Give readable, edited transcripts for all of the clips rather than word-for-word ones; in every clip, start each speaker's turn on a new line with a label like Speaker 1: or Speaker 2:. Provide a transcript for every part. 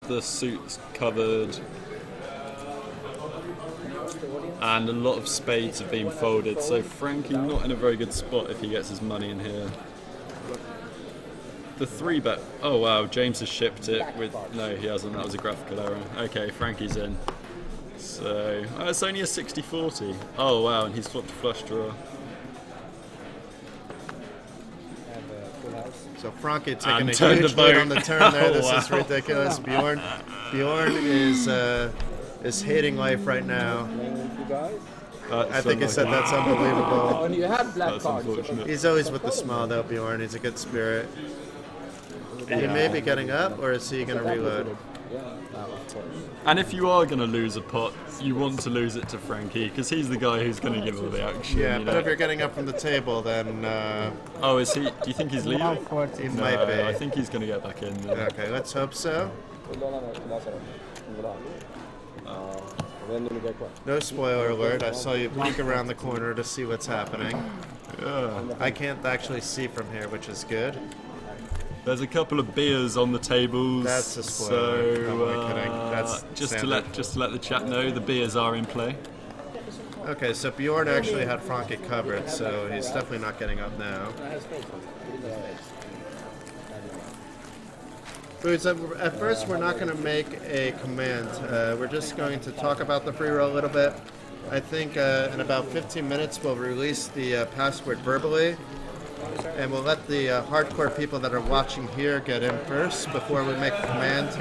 Speaker 1: the suits covered, and a lot of spades have been folded, so Frankie not in a very good spot if he gets his money in here. The 3-bet, oh wow, James has shipped it with, no he hasn't, that was a graphical error. Okay, Frankie's in. So, it's only a 60-40. Oh wow, and he's flopped a flush draw.
Speaker 2: So Frankie taking a huge lead on the turn there. This is
Speaker 1: wow.
Speaker 2: ridiculous. Bjorn is hating life right now. I think he said that's unbelievable.
Speaker 3: And you have black
Speaker 1: That's
Speaker 3: cards.
Speaker 1: unfortunate.
Speaker 2: He's always with the smile though, Bjorn. He's a good spirit. He may be getting up, or is he going to reload?
Speaker 1: And if you are going to lose a pot, you want to lose it to Frankie, because he's the guy who's going to give all the action.
Speaker 2: Yeah,
Speaker 1: you
Speaker 2: but
Speaker 1: know?
Speaker 2: if you're getting up from the table, then
Speaker 1: Oh, is he? Do you think he's leaving?
Speaker 2: he
Speaker 1: No,
Speaker 2: might be.
Speaker 1: I think he's going to get back in.
Speaker 2: Okay, let's hope so. No spoiler alert. I saw you peek around the corner to see what's happening. I can't actually see from here, which is good.
Speaker 1: There's a couple of beers on the tables.
Speaker 2: That's a spoiler.
Speaker 1: So
Speaker 2: No, I'm kidding. That's
Speaker 1: just
Speaker 2: standard.
Speaker 1: to let the chat know, the beers are in play.
Speaker 2: Okay, so Bjorn actually had Frankie covered, so he's definitely not getting up now. But at first, we're not going to make a command. We're just going to talk about the free roll a little bit. I think in about 15 minutes, we'll release the password verbally. And we'll let the hardcore people that are watching here get in first before we make a command.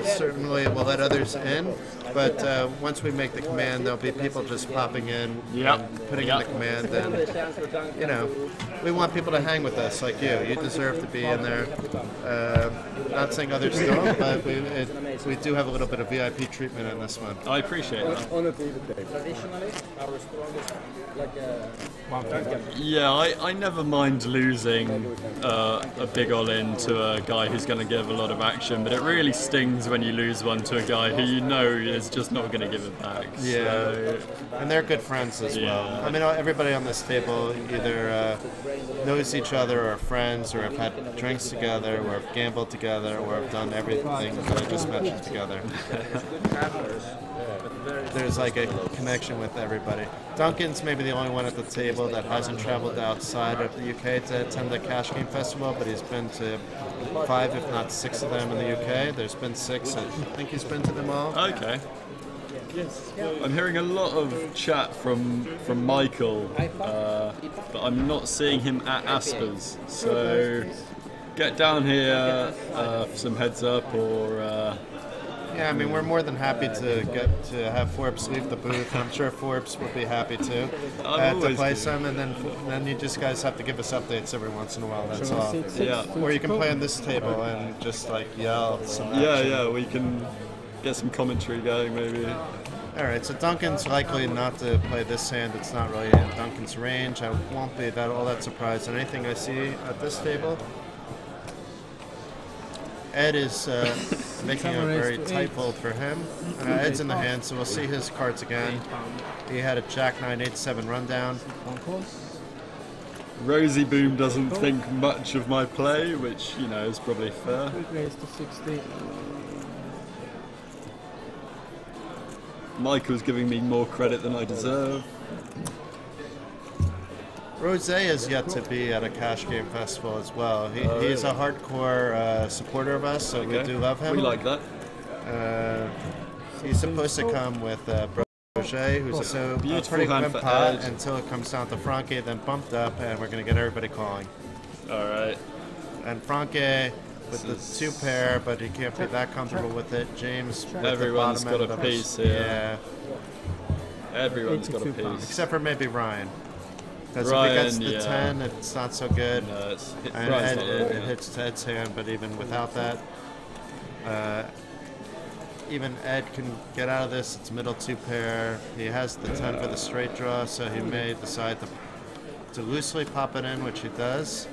Speaker 2: Certainly we'll let others in, but once we make the command, there'll be people just popping in and putting in the command. And, you know, we want people to hang with us like you. You deserve to be in there. Not saying others don't, but we do have a little bit of VIP treatment in this one.
Speaker 1: I appreciate that.
Speaker 3: Traditionally, our strongest,
Speaker 1: Yeah, I never mind losing a big all-in to a guy who's going to give a lot of action, but it really stings when you lose one to a guy who you know is just not going to give it back.
Speaker 2: Yeah,
Speaker 1: So,
Speaker 2: and they're good friends as well.
Speaker 1: Yeah.
Speaker 2: I mean, everybody on this table either knows each other or are friends, or have had drinks together, or have gambled together, or have done everything that I just mentioned together. There's like a connection with everybody. Duncan's maybe the only one at the table that hasn't traveled outside of the UK to attend the Cash Game Festival, but he's been to 5, if not 6 of them in the UK. There's been 6. I think he's been to them all.
Speaker 1: okay. I'm hearing a lot of chat from Michael, but I'm not seeing him at Aspers. So get down here for some heads up, or
Speaker 2: Yeah, I mean, we're more than happy to get to have Forbes leave the booth. I'm sure Forbes would be happy to play some, and then you just guys have to give us updates every once in a while. That's all.
Speaker 1: yeah,
Speaker 2: Or you can play on this table and just like yell some action.
Speaker 1: yeah, we can get some commentary going maybe.
Speaker 2: All right, so Duncan's likely not to play this hand. It's not really in Duncan's range. I won't be all that surprised at anything I see at this table. Ed is making a very tight fold for him. Ed's in the hand, so we'll see his cards again. He had a Jack 9, 8, 7 rundown.
Speaker 1: Rosie Boom doesn't think much of my play, which, you know, is probably fair.
Speaker 4: Raise to 60.
Speaker 1: Michael's giving me more credit than I deserve.
Speaker 2: Rose is yet to be at a Cash Game Festival as well. He's a hardcore supporter of us, so we do love him.
Speaker 1: We like that.
Speaker 2: He's supposed to come with Roger, who's also a
Speaker 1: Beautiful
Speaker 2: pretty
Speaker 1: hand
Speaker 2: limp
Speaker 1: for
Speaker 2: pot
Speaker 1: Ed.
Speaker 2: until it comes down to Frankie, then bumped up, and we're going to get everybody calling.
Speaker 1: Alright.
Speaker 2: And Frankie with the 2 pair, but he can't be that comfortable with it. James with
Speaker 1: Everyone's
Speaker 2: the bottom
Speaker 1: got
Speaker 2: end
Speaker 1: a
Speaker 2: of
Speaker 1: piece
Speaker 2: it.
Speaker 1: here.
Speaker 2: Yeah,
Speaker 1: Everyone's got a piece.
Speaker 2: except for maybe Ryan. Because if
Speaker 1: Ryan,
Speaker 2: he gets the
Speaker 1: yeah.
Speaker 2: 10, it's not so good.
Speaker 1: No, it's
Speaker 2: And
Speaker 1: Ryan's
Speaker 2: Ed,
Speaker 1: not
Speaker 2: it
Speaker 1: there.
Speaker 2: hits Ed's hand, but even without that, even Ed can get out of this. It's middle 2 pair. He has the 10 for the straight draw, so he may decide to loosely pop it in, which he does.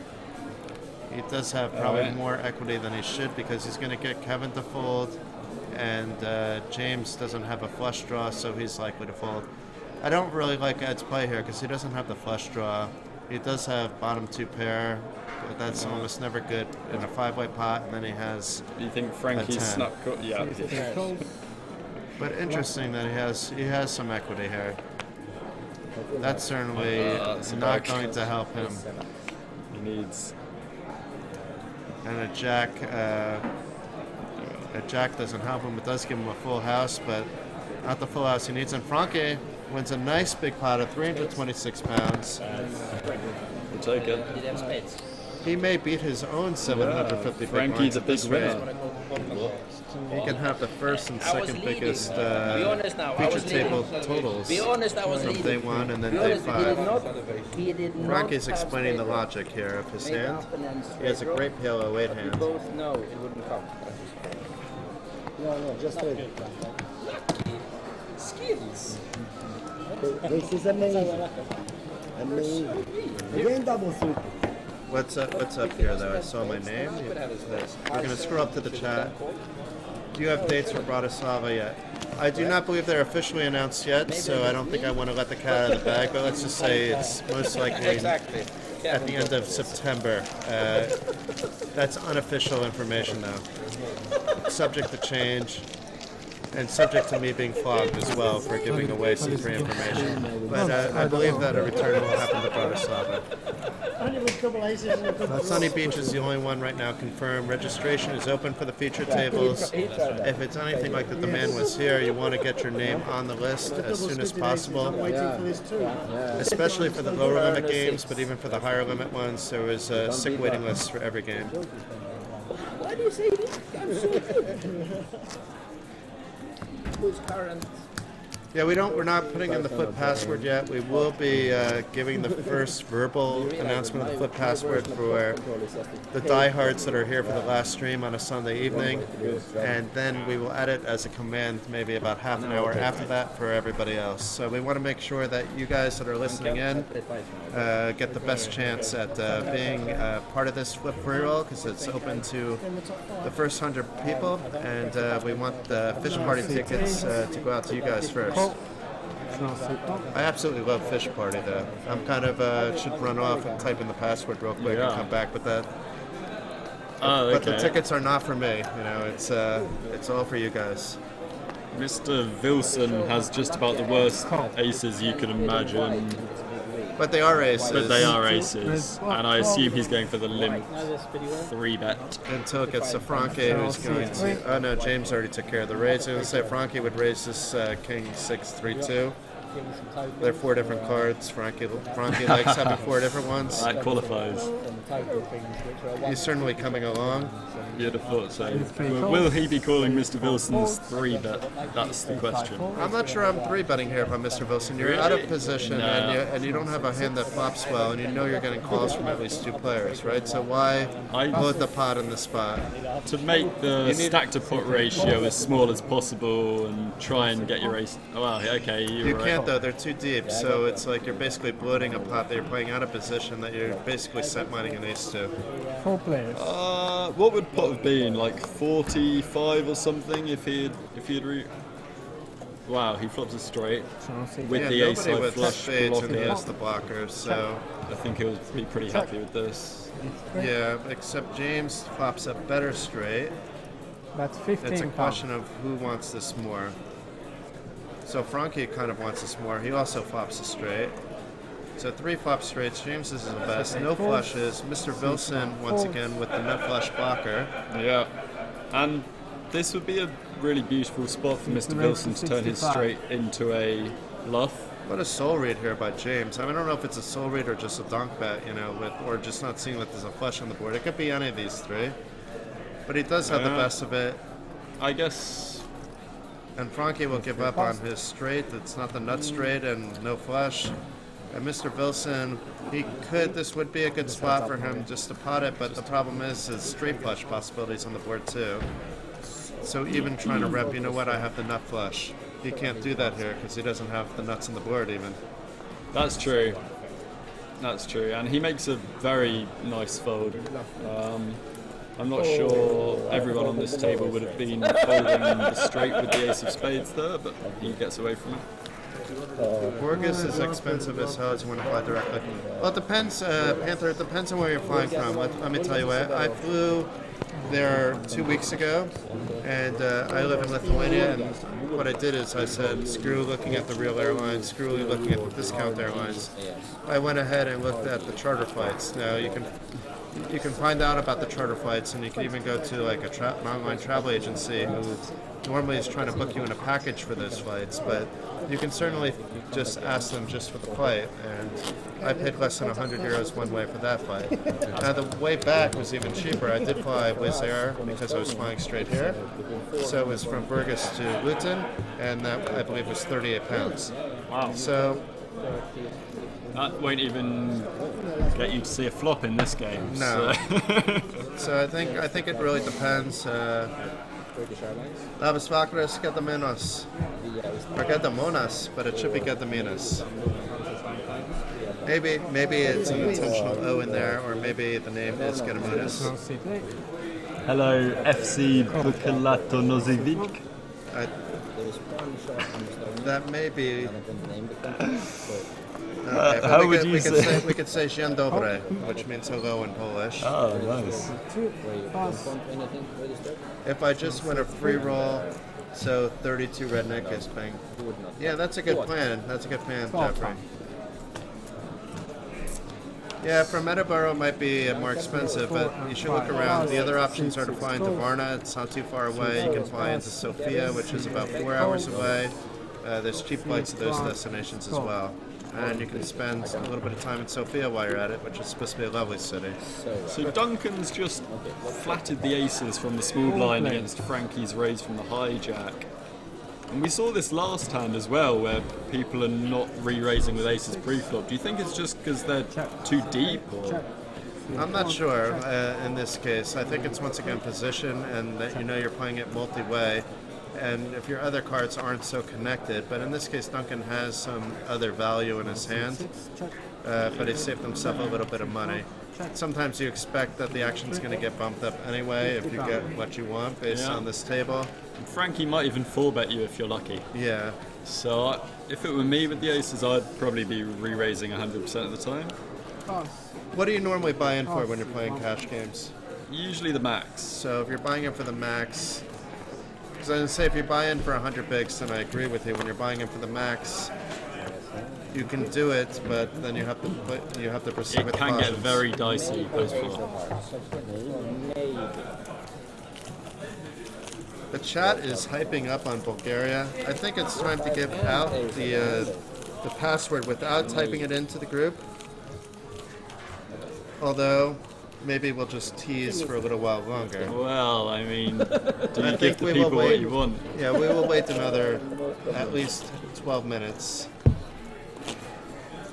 Speaker 2: He does have probably more equity than he should, because he's going to get Kevin to fold, and James doesn't have a flush draw, so he's likely to fold. I don't really like Ed's play here because he doesn't have the flush draw. He does have bottom 2 pair, but that's almost never good in a 5-way pot, and then he has
Speaker 1: You think Frankie's
Speaker 2: 10.
Speaker 1: snap cut? Yeah.
Speaker 2: But interesting that he has some equity here. That's certainly
Speaker 1: that's
Speaker 2: not going to help him.
Speaker 1: He needs.
Speaker 2: And a jack doesn't help him. It does give him a full house, but not the full house he needs. And Frankie wins a nice big pot of 326 pounds.
Speaker 1: We'll take it.
Speaker 2: He may beat his own 750 big
Speaker 1: Frankie's
Speaker 2: blinds
Speaker 1: a
Speaker 2: at
Speaker 1: big
Speaker 2: this rate.
Speaker 1: winner.
Speaker 2: He can have the first and second biggest
Speaker 3: Be honest now, I
Speaker 2: feature
Speaker 3: was
Speaker 2: table
Speaker 3: leading.
Speaker 2: totals
Speaker 3: Be honest, I was
Speaker 2: from
Speaker 3: leading.
Speaker 2: day 1 and then
Speaker 3: Be
Speaker 2: day
Speaker 3: honest,
Speaker 2: 5.
Speaker 3: he did not
Speaker 2: Frankie's
Speaker 3: have
Speaker 2: explaining the
Speaker 3: straight
Speaker 2: logic here of his
Speaker 3: Maybe
Speaker 2: hand.
Speaker 3: up and then
Speaker 2: He has a
Speaker 3: straight
Speaker 2: great PLO 8
Speaker 3: We
Speaker 2: hand.
Speaker 3: both know it wouldn't come.
Speaker 4: No, just ready.
Speaker 3: Skills.
Speaker 4: This is amazing. Amazing. Again, double suit.
Speaker 2: What's up here though? I saw my name. We're going to scroll up to the chat. Do you have dates for Bratislava yet? I do not believe they're officially announced yet, so I don't think I want to let the cat out of the bag, but let's just say it's most likely
Speaker 3: Exactly.
Speaker 2: at the end of September. That's unofficial information though. Subject to change. And subject to me being flogged as well for giving away some free information. But I believe that a return will happen to Bratislava. Sunny Beach is the only one right now confirmed. Registration is open for the feature tables. If it's anything like the demand was here, you want to get your name on the list as soon as possible. Especially for the lower limit games, but even for the higher limit ones, there was a sick waiting list for every game.
Speaker 3: Why do you say this? I'm so good. Who's current?
Speaker 2: Yeah, we're not putting in the flip password yet. We will be giving the first verbal announcement of the flip password for the diehards that are here for the last stream on a Sunday evening, and then we will add it as a command maybe about half an hour after that for everybody else. So we want to make sure that you guys that are listening in get the best chance at being part of this flip free roll, because it's open to the first 100 people, and we want the fish party tickets to go out to you guys first. I absolutely love Fish Party though. I'm kind of should run off and type in the password real quick and come back with that.
Speaker 1: Oh, okay.
Speaker 2: But the tickets are not for me. You know, it's all for you guys.
Speaker 1: Mr. Wilson has just about the worst aces you could imagine.
Speaker 2: But they are aces.
Speaker 1: But they are aces, and I assume he's going for the limp 3-bet.
Speaker 2: Until it gets to Frankie, who's going to... Oh no, James already took care of the raise. I was going to say Frankie would raise this King 6-3-2. They're 4 different cards. Frankie likes having 4 different ones.
Speaker 1: That qualifies.
Speaker 2: He's certainly coming along.
Speaker 1: You'd have thought so. Will he be calling Mr. Wilson's 3-bet? That's the question.
Speaker 2: I'm not sure I'm 3-betting here if I'm Mr. Wilson. You're out of position, and you don't have a hand that flops well, and you know you're getting calls from at least 2 players, right? So why load the pot in the spot?
Speaker 1: To make the stack to pot ratio as small as possible and try and get your ace. Oh, well, okay, you're right.
Speaker 2: Can't though, they're too deep, so it's like you're basically bloating a pot that you're playing out of position that you're basically set mining an ace to.
Speaker 4: 4 players.
Speaker 1: What would pot have been, like 45 or something if he had Wow, he flops a straight with the ace high flush
Speaker 2: spades and he
Speaker 1: blocker.
Speaker 2: has the blocker, so
Speaker 1: I think he'll be pretty happy with this.
Speaker 2: yeah, except James flops a better straight.
Speaker 4: That's 15
Speaker 2: It's a question of who wants this more. So Frankie kind of wants this more. He also flops a straight. So 3 flop straights. James is the best. No flushes. Mr. Wilson once again with the no flush blocker.
Speaker 1: Yeah, and this would be a really beautiful spot for Mr. Wilson to turn his straight into a bluff.
Speaker 2: What a soul read here by James. I mean, I don't know if it's a soul read or just a donk bet, you know, or just not seeing that there's a flush on the board. It could be any of these 3, but he does have the best of it.
Speaker 1: I guess.
Speaker 2: And Frankie will give up on his straight. It's not the nut straight and no flush. And Mr. Wilson, this would be a good spot for him just to pot it, but the problem is his straight flush possibilities on the board too. So even trying to rep, you know what, I have the nut flush. He can't do that here because he doesn't have the nuts on the board even.
Speaker 1: That's true. That's true. And he makes a very nice fold. I'm not sure everyone on this table would have been folding the straight with the ace of spades there, but he gets away from it.
Speaker 2: Borges is expensive as hell. You want to fly directly. Well, it depends, Panther. It depends on where you're flying from. Let me tell you, I flew there 2 weeks ago, and I live in Lithuania. And what I did is I said, screw looking at the real airlines, screw looking at the discount airlines. I went ahead and looked at the charter flights. Now you can find out about the charter flights, and you can even go to like an online travel agency who normally is trying to book you in a package for those flights, but you can certainly just ask them just for the flight, and I paid less than 100 euros one way for that flight. Now the way back was even cheaper. I did fly Wizz Air because I was flying straight here, so it was from Burgos to Luton, and that I believe was £38.
Speaker 1: Wow.
Speaker 2: So
Speaker 1: that won't even get you to see a flop in this game.
Speaker 2: No.
Speaker 1: So,
Speaker 2: so I think it really depends. Labas vakaras, Gediminas. Or Gediminas, but it should be Gediminas. Maybe it's an intentional O in there, or maybe the name is Gediminas.
Speaker 1: hello, FC Bukalato Nozivic.
Speaker 2: That may be.
Speaker 1: How would you say?
Speaker 2: We could say Dzień dobry, which means hello in Polish.
Speaker 1: Oh, nice.
Speaker 2: If I just went a free roll, so 32 redneck is paying. Yeah, that's a good plan. That's a good plan, Jeffrey. Yeah, from Edinburgh it might be more expensive, but you should look around. The other options are to fly into Varna. It's not too far away. You can fly into Sofia, which is about 4 hours away. There's cheap flights to those destinations as well. And you can spend a little bit of time in Sofia while you're at it, which is supposed to be a lovely city.
Speaker 1: So Duncan's just flatted the aces from the small blind against Frankie's raise from the hijack. And we saw this last hand as well, where people are not re-raising with aces pre-flop. Do you think it's just because they're too deep? Or?
Speaker 2: I'm not sure in this case. I think it's once again position, and that you know you're playing it multi-way. And if your other cards aren't so connected, but in this case Duncan has some other value in his hand, but he saved himself a little bit of money. Sometimes you expect that the action's going to get bumped up anyway if you get what you want based on this table.
Speaker 1: And Frankie might even 4-bet you if you're lucky.
Speaker 2: Yeah.
Speaker 1: So if it were me with the aces, I'd probably be re-raising 100% of the time.
Speaker 2: What do you normally buy in for when you're playing cash games?
Speaker 1: Usually the max.
Speaker 2: So if you're buying in for the max, because I was going to say if you buy in for 100 bigs, then I agree with you. When you're buying in for the max, you can do it, but then you have to proceed with caution.
Speaker 1: It can get very dicey post-flop.
Speaker 2: The chat is hyping up on Bulgaria. I think it's time to give out the password without typing it into the group. Although, maybe we'll just tease for a little while longer.
Speaker 1: Well, I mean, do you give the people what you want?
Speaker 2: Yeah, we will wait another at least 12 minutes.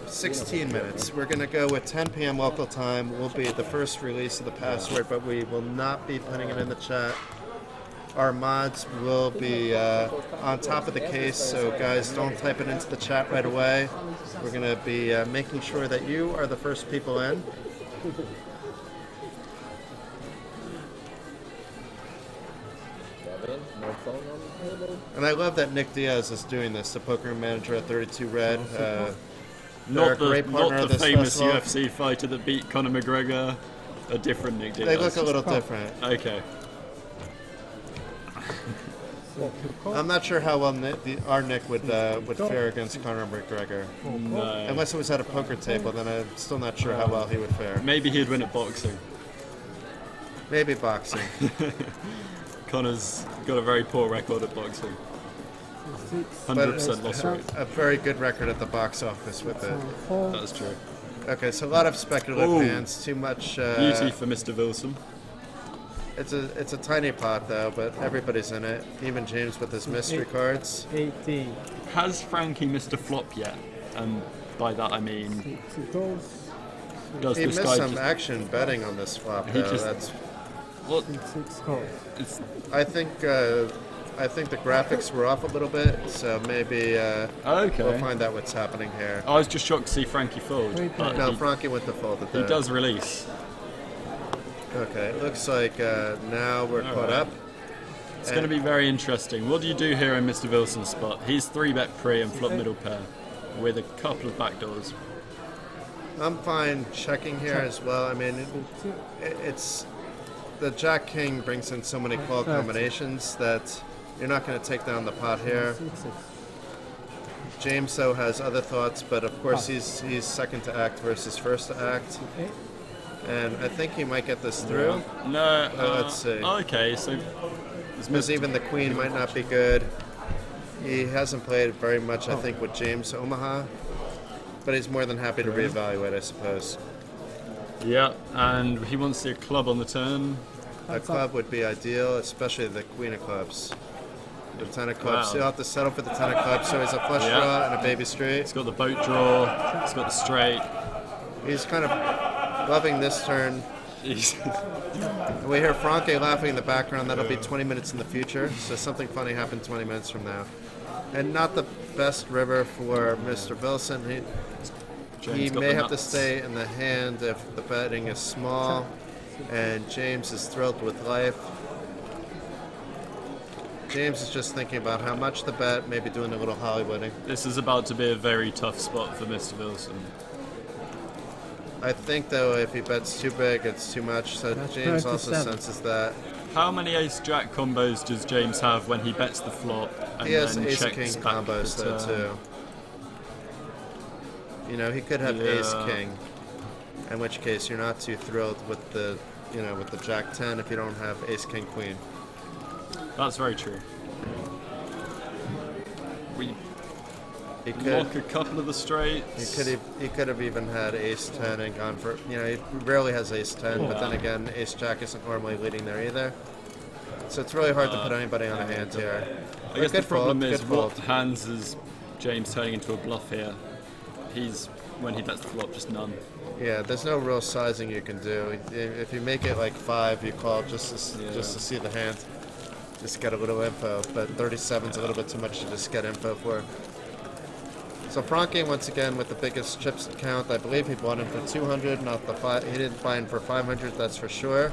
Speaker 2: 16 minutes. We're going to go with 10 p.m. local time. Will be the first release of the password, but we will not be putting it in the chat. Our mods will be on top of the case, so guys, don't type it into the chat right away. We're going to be making sure that you are the first people in. And I love that Nick Diaz is doing this, the poker manager at 32 Red.
Speaker 1: Not the famous UFC fighter that beat Conor McGregor. A different Nick Diaz.
Speaker 2: They look a little different.
Speaker 1: Okay.
Speaker 2: I'm not sure how well our Nick would fare against Conor McGregor.
Speaker 1: No.
Speaker 2: Unless it was at a poker table, then I'm still not sure how well he would fare.
Speaker 1: Maybe he'd win at boxing.
Speaker 2: Maybe boxing.
Speaker 1: Conor's got a very poor record at boxing. 100% loss rate.
Speaker 2: A very good record at the box office with it.
Speaker 1: That's true.
Speaker 2: Okay, so a lot of speculative hands. Too much.
Speaker 1: Beauty for Mr. Wilson.
Speaker 2: It's a tiny pot though, but everybody's in it. Even James with his mystery cards.
Speaker 4: 18.
Speaker 1: Has Frankie missed a flop yet? And by that I mean, does
Speaker 2: He
Speaker 1: this
Speaker 2: missed
Speaker 1: guy
Speaker 2: some
Speaker 1: just,
Speaker 2: action betting on this flop though. That's.
Speaker 1: what?
Speaker 4: It's
Speaker 2: I think the graphics were off a little bit, so maybe we'll find out what's happening here.
Speaker 1: I was just shocked to see Frankie fold. But
Speaker 2: No, Frankie went to fold it
Speaker 1: he
Speaker 2: there.
Speaker 1: does release.
Speaker 2: Okay, it looks like now we're caught up.
Speaker 1: It's going to be very interesting. What do you do here in Mr. Wilson's spot? He's 3-bet pre and flop middle pair with a couple of backdoors.
Speaker 2: I'm fine checking here as well. I mean, it's the Jack King brings in so many call combinations that you're not going to take down the pot here. James though has other thoughts, but of course he's second to act versus first to act, and I think he might get this through.
Speaker 1: No,
Speaker 2: let's see.
Speaker 1: Okay, so
Speaker 2: because even the queen might not be good. He hasn't played very much, I think, with James Omaha. But he's more than happy to reevaluate, I suppose.
Speaker 1: Yeah, and he wants the club on the turn.
Speaker 2: A club would be ideal, especially the queen of clubs. The 10 of clubs.
Speaker 1: Wow.
Speaker 2: He'll have to settle for the 10 of clubs, so he's a flush draw and a baby straight.
Speaker 1: He's got the boat draw, he's got the straight.
Speaker 2: He's kind of loving this turn. We hear Franke laughing in the background. That'll be 20 minutes in the future, so something funny happened 20 minutes from now. And not the best river for Mr. Wilson. He may have to stay in the hand if the betting is small, and James is thrilled with life. James is just thinking about how much to bet, maybe doing a little Hollywooding.
Speaker 1: This is about to be a very tough spot for Mr. Wilson.
Speaker 2: I think, though, if he bets too big, it's too much, so James also senses that.
Speaker 1: How many ace-jack combos does James have when he bets the flop and
Speaker 2: he has
Speaker 1: then
Speaker 2: ace-king
Speaker 1: checks back
Speaker 2: combos,
Speaker 1: the
Speaker 2: though,
Speaker 1: turn?
Speaker 2: too. You know, he could have ace-king, in which case you're not too thrilled with the, with the jack-10 if you don't have ace-king-queen.
Speaker 1: That's very true.
Speaker 2: He could
Speaker 1: lock a couple of the straights.
Speaker 2: He could have even had ace-10 and gone for, he rarely has ace-10, but then again, ace-jack isn't normally leading there either. So it's really hard to put anybody on a hand here.
Speaker 1: I guess the problem is what hands is James turning into a bluff here. When he bets the flop, just none.
Speaker 2: Yeah, there's no real sizing you can do. If you make it like 5, you call just to see the hand. Just get a little info, but 37's a little bit too much to just get info for. So Franke once again with the biggest chips count. I believe he bought in for 200, not the 5. He didn't buy in for 500, that's for sure.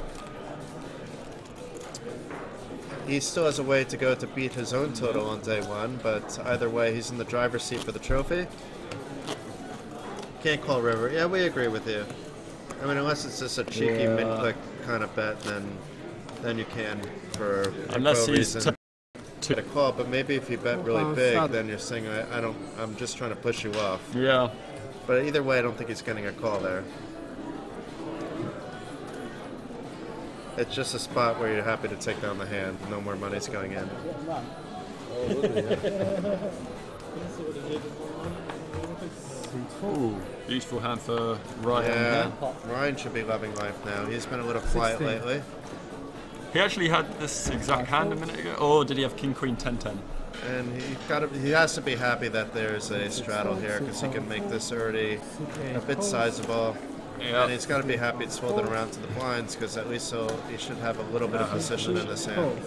Speaker 2: He still has a way to go to beat his own total on day 1, but either way, he's in the driver's seat for the trophy. Can't call river. Yeah, we agree with you. I mean, unless it's just a cheeky mid-click kind of bet, then you can for
Speaker 1: unless he's
Speaker 2: to a call. But maybe if you bet really big, then you're saying I'm just trying to push you off.
Speaker 1: Yeah.
Speaker 2: But either way, I don't think he's getting a call there. It's just a spot where you're happy to take down the hand. No more money's going in.
Speaker 1: Ooh, beautiful hand for Ryan.
Speaker 2: Yeah, Ryan should be loving life now. He's been a little quiet lately.
Speaker 1: He actually had this exact hand a minute ago. Or did he have King Queen 10-10?
Speaker 2: And he has to be happy that there's a straddle here because he can make this already a bit sizable.
Speaker 1: Yeah.
Speaker 2: And he's got to be happy it's folded around to the blinds because at least he should have a little bit of position in this hand.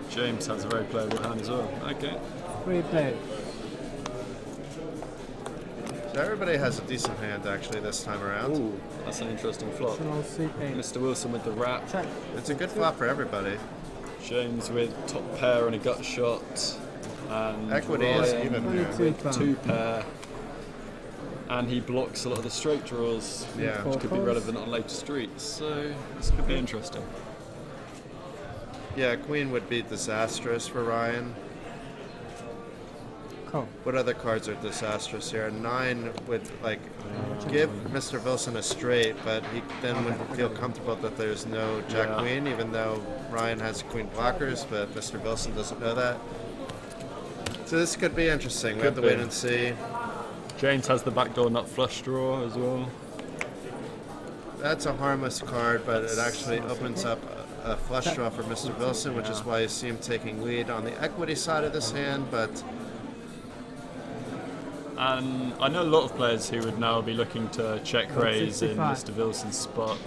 Speaker 1: James has a very playable hand as well. Okay.
Speaker 4: Replay.
Speaker 2: So everybody has a decent hand actually this time around.
Speaker 1: Ooh, that's an interesting flop. Mr. Wilson with the wrap.
Speaker 2: It's a good flop for everybody.
Speaker 1: James with top pair and a gut shot. And
Speaker 2: equity is even here.
Speaker 1: With 2 pair. And he blocks a lot of the straight draws, which could be relevant on later streets. So this could be interesting.
Speaker 2: Yeah, queen would be disastrous for Ryan. What other cards are disastrous here? 9 would give Mr. Wilson a straight, but he then wouldn't feel comfortable that there's no Jack Queen, even though Ryan has Queen blockers, but Mr. Wilson doesn't know that. So this could be interesting. We have to wait and see.
Speaker 1: James has the backdoor nut flush draw as well.
Speaker 2: That's a harmless card, but it actually opens up a flush draw for Mr. Wilson, which is why you see him taking lead on the equity side of this hand, but
Speaker 1: and I know a lot of players who would now be looking to check raise in Mr. Wilson's spot.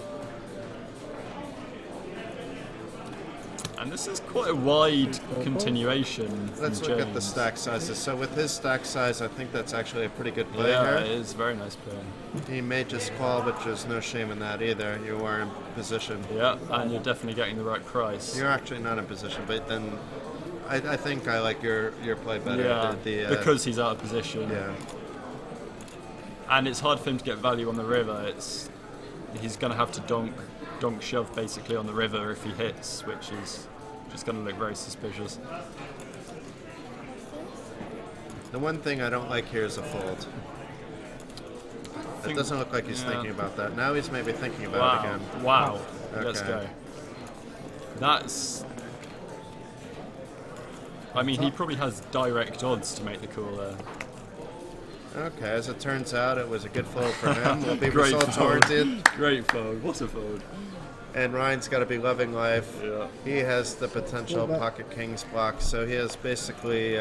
Speaker 1: And And this is quite a wide continuation.
Speaker 2: Let's
Speaker 1: from
Speaker 2: look at the
Speaker 1: James.
Speaker 2: stack sizes. So with his stack size, I think that's actually a pretty good play
Speaker 1: Yeah, it
Speaker 2: here.
Speaker 1: is very nice play.
Speaker 2: He may just call, but there's no shame in that either. You are in position.
Speaker 1: Yeah, and you're definitely getting the right price.
Speaker 2: You're actually not in position, but then I think I like your play better.
Speaker 1: Yeah, because he's out of position.
Speaker 2: yeah.
Speaker 1: And it's hard for him to get value on the river. He's going to have to donk shove basically on the river if he hits, which is just going to look very suspicious.
Speaker 2: The one thing I don't like here is a fold. It doesn't look like he's thinking about that. Now he's maybe thinking about it again.
Speaker 1: Wow. Let's
Speaker 2: Okay.
Speaker 1: go. That's... I mean, he probably has direct odds to make the call there.
Speaker 2: Okay, as it turns out, it was a good fold for him. Will be
Speaker 1: Great
Speaker 2: results
Speaker 1: fold.
Speaker 2: oriented.
Speaker 1: Great fold. What a fold.
Speaker 2: And Ryan's got to be loving life.
Speaker 1: Yeah.
Speaker 2: He has the potential pocket kings block, so he has basically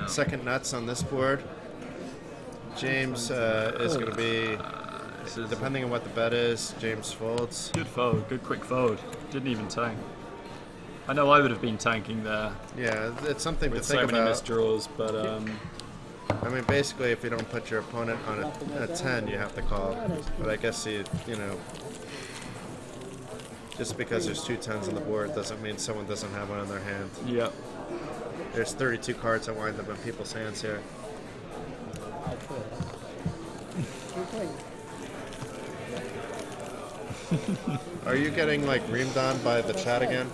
Speaker 2: second nuts on this board. James is going to be,
Speaker 1: This is
Speaker 2: depending on what the bet is, James folds.
Speaker 1: good fold. Good quick fold. Didn't even tank. I know I would have been tanking there
Speaker 2: Yeah, it's something
Speaker 1: with
Speaker 2: to
Speaker 1: so
Speaker 2: think
Speaker 1: many
Speaker 2: about.
Speaker 1: missed draws, but
Speaker 2: I mean, basically, if you don't put your opponent on a 10, you have to call. But I guess you know, just because there's two 10s on the board doesn't mean someone doesn't have one in their hand.
Speaker 1: yeah.
Speaker 2: There's 32 cards that wind up in people's hands here. Are you getting like reamed on by the chat again?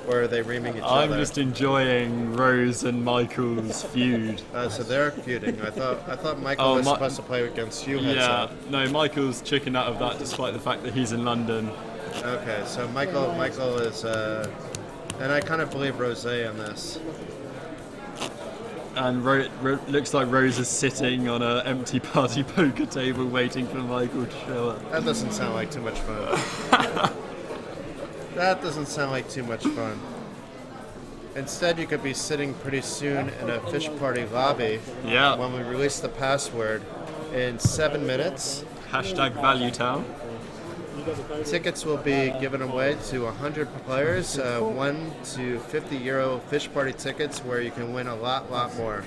Speaker 2: Or are they reaming each
Speaker 1: I'm
Speaker 2: other?
Speaker 1: just enjoying Rose and Michael's feud.
Speaker 2: So they're feuding. I thought Michael was supposed to play against you. Heads
Speaker 1: Yeah,
Speaker 2: up.
Speaker 1: no, Michael's chicken out of that despite the fact that he's in London.
Speaker 2: Okay, so Michael is, and I kind of believe Rose on this.
Speaker 1: And looks like Rose is sitting on an empty party poker table waiting for Michael to show up.
Speaker 2: That doesn't sound like too much fun. That doesn't sound like too much fun. Instead, you could be sitting pretty soon in a fish party lobby
Speaker 1: Yeah.
Speaker 2: when we release the password in 7 minutes.
Speaker 1: Hashtag Value Town.
Speaker 2: Tickets will be given away to 100 players, 1 to 50 euro fish party tickets where you can win a lot more.